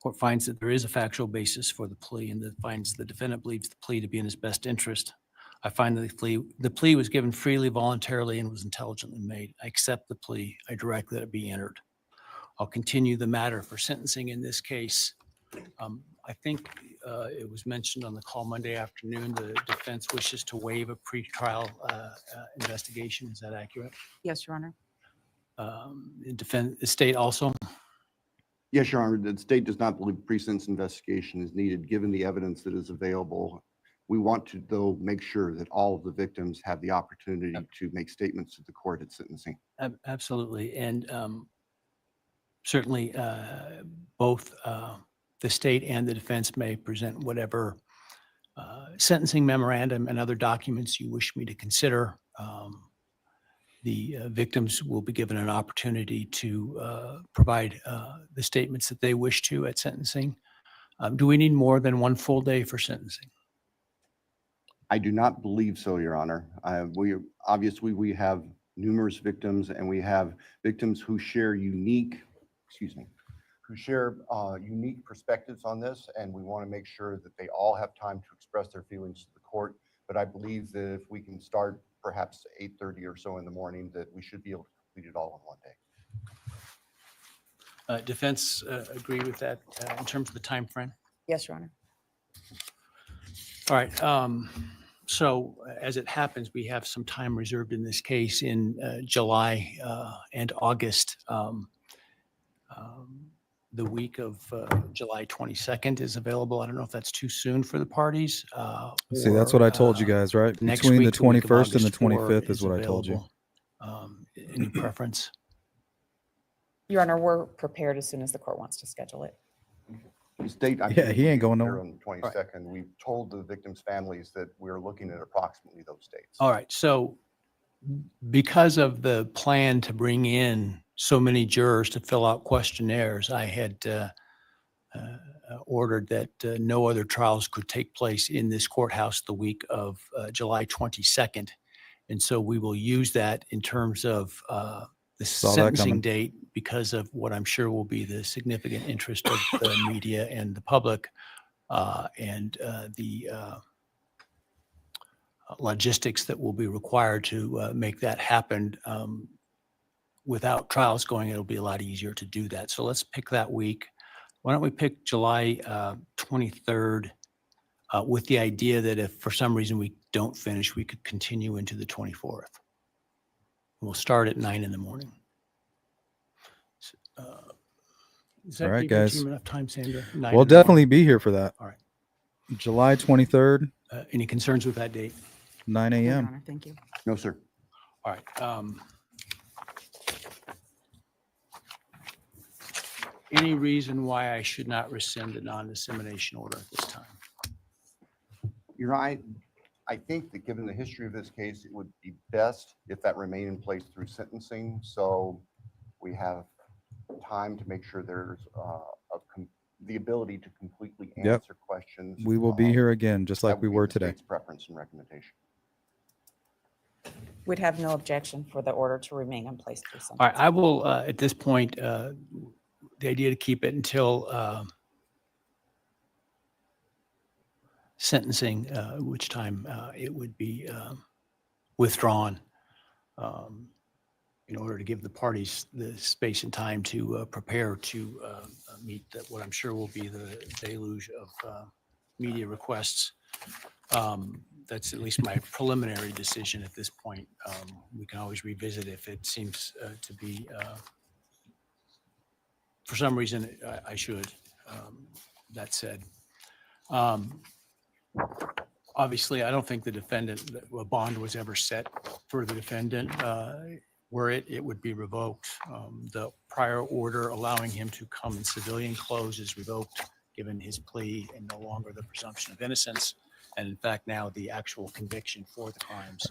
Court finds that there is a factual basis for the plea and that finds the defendant believes the plea to be in his best interest. I find that the plea was given freely, voluntarily, and was intelligently made. I accept the plea. I direct that it be entered. I'll continue the matter for sentencing in this case. I think it was mentioned on the call Monday afternoon, the defense wishes to waive a pretrial investigation. Is that accurate? Yes, Your Honor. The state also? Yes, Your Honor, the state does not believe pre-sentence investigation is needed, given the evidence that is available. We want to, though, make sure that all of the victims have the opportunity to make statements to the court at sentencing. Absolutely. And certainly both the state and the defense may present whatever sentencing memorandum and other documents you wish me to consider. The victims will be given an opportunity to provide the statements that they wish to at sentencing. Do we need more than one full day for sentencing? I do not believe so, Your Honor. Obviously, we have numerous victims, and we have victims who share unique perspectives on this, and we want to make sure that they all have time to express their feelings to the court. But I believe that if we can start perhaps 8:30 or so in the morning, that we should be able to complete it all in one day. Defense agree with that in terms of the time frame? Yes, Your Honor. All right. So as it happens, we have some time reserved in this case in July and August. The week of July 22nd is available. I don't know if that's too soon for the parties. See, that's what I told you guys, right? Next Between the week, the week of 21st and the August 4 25th is what I told you. available. Any preference? Your Honor, we're prepared as soon as the court wants to schedule it. The state, Yeah, he ain't going here nowhere. on the 22nd. We've told the victims' families that we're looking at approximately those dates. All right. So because of the plan to bring in so many jurors to fill out questionnaires, I had ordered that no other trials could take place in this courthouse the week of July 22nd. And so we will use that in terms of the Saw that sentencing coming. date because of what I'm sure will be the significant interest of the media and the public and the logistics that will be required to make that happen. Without trials going, it'll be a lot easier to do that. So let's pick that week. Why don't we pick July 23rd with the idea that if for some reason we don't finish, we could continue into the 24th. We'll start at 9 in the morning. Does that All right, give your guys. team enough time, Sandra? 9 We'll in the morning. definitely be here for that. All right. July 23rd, Any concerns with that date? 9 No, Your a.m. Honor, thank you. No, sir. All right. Any reason why I should not rescind the non-dissemination order at this time? You're right. I think that given the history of this case, it would be best if that remained in place through sentencing. So we have time to make sure there's the ability to completely Yep. answer questions. We will be here again, just That like would we be were the today. state's preference and recommendation. We'd have no objection for the order to remain in place through All right. sentencing. I will, at this point, the idea to keep it until sentencing, which time it would be withdrawn in order to give the parties the space and time to prepare to meet what I'm sure will be the deluge of media requests. That's at least my preliminary decision at this point. We can always revisit if it seems to be, for some reason, I should. That said, obviously, I don't think the defendant, a bond was ever set for the defendant. Were it would be revoked. The prior order allowing him to come in civilian clothes is revoked, given his plea and no longer the presumption of innocence. And in fact, now the actual conviction for the crimes.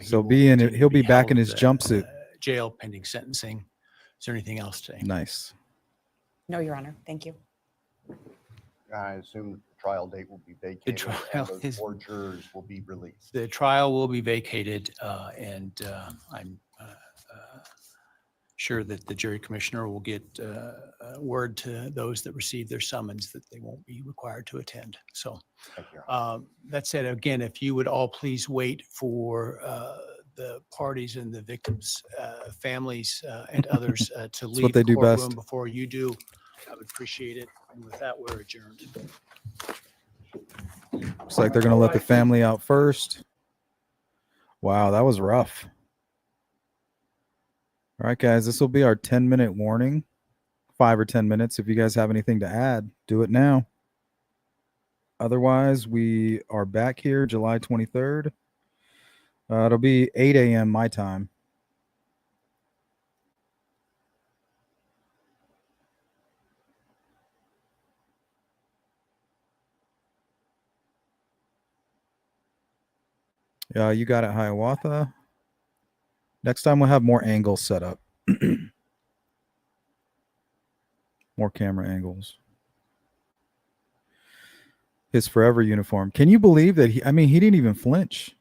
So will be in it. continue He'll to be back held in his at, jumpsuit. Jail pending sentencing. Is there anything else to say? Nice. No, Your Honor, thank you. I assume that the trial date will be vacated trial and those is- 4 jurors will be released. The trial will be vacated, and I'm sure that the jury commissioner will get word to those that receive their summons that they won't be required to attend. So Thank you. that said, again, if you would all please wait for the parties and the victims' families and others to what leave they the do courtroom best. before you do, I would appreciate it. And with that, we're adjourned. Looks like they're going to let the family out first. Wow, that was rough. All right, guys, this will be our 10-minute warning. 5 or 10 minutes. If you guys have anything to add, do it now. Otherwise, we are back here July 23rd. It'll be 8 a.m. my time. You got it, Hiawatha. Next time we'll have more angles set up. More camera angles. His forever uniform. Can you believe that he didn't even flinch.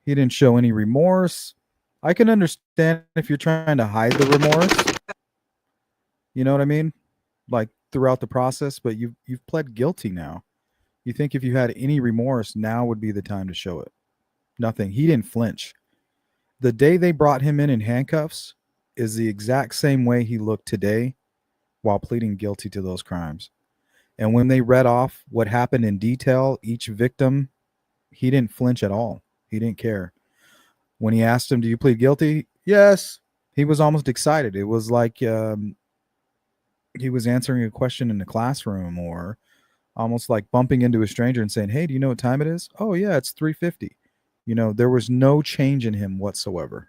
He didn't show any remorse. I can understand if you're trying to hide the remorse. You know what I mean? Like throughout the process, but you've pled guilty now. You think if you had any remorse, now would be the time to show it. Nothing. He didn't flinch. The day they brought him in handcuffs is the exact same way he looked today while pleading guilty to those crimes. And when they read off what happened in detail, each victim, he didn't flinch at all. He didn't care. When he asked him, do you plead guilty? Yes. He was almost excited. It was like he was answering a question in the classroom, or almost like bumping into a stranger and saying, hey, do you know what time it is? Oh, yeah, it's 3:50. You know, there was no change in him whatsoever.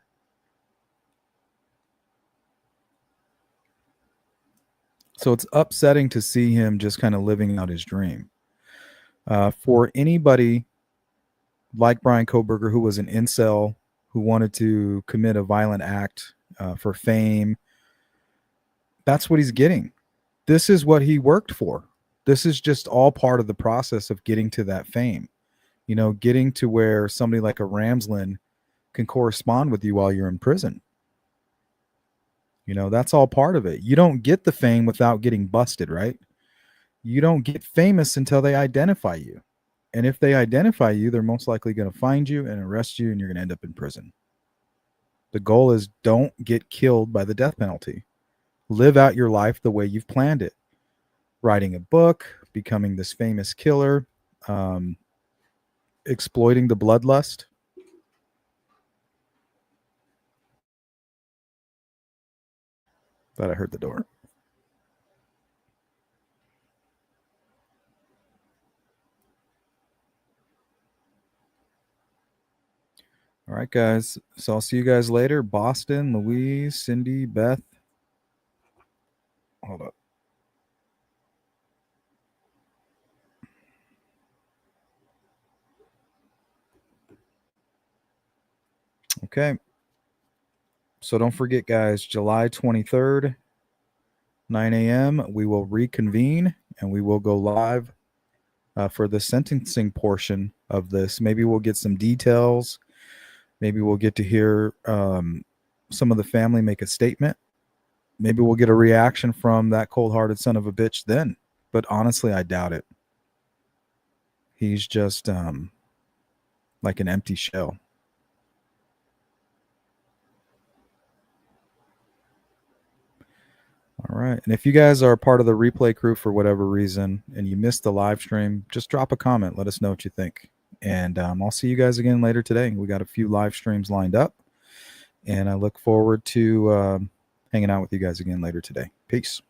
So it's upsetting to see him just kind of living out his dream. For anybody like Bryan Kohberger, who was an incel, who wanted to commit a violent act for fame, that's what he's getting. This is what he worked for. This is just all part of the process of getting to that fame. You know, getting to where somebody like a Ramsland can correspond with you while you're in prison. You know, that's all part of it. You don't get the fame without getting busted, right? You don't get famous until they identify you. And if they identify you, they're most likely going to find you and arrest you, and you're going to end up in prison. The goal is don't get killed by the death penalty. Live out your life the way you've planned it. Writing a book, becoming this famous killer, exploiting the bloodlust. Thought I heard the door. All right, guys. So I'll see you guys later. Boston, Louise, Cindy, Beth. Hold up. Okay. So don't forget, guys, July 23rd, 9 a.m., we will reconvene and we will go live for the sentencing portion of this. Maybe we'll get some details. Maybe we'll get to hear some of the family make a statement. Maybe we'll get a reaction from that cold-hearted son of a bitch then. But honestly, I doubt it. He's just like an empty shell. All right. And if you guys are part of the replay crew for whatever reason and you missed the live stream, just drop a comment. Let us know what you think. And I'll see you guys again later today. We got a few live streams lined up. And I look forward to hanging out with you guys again later today. Peace.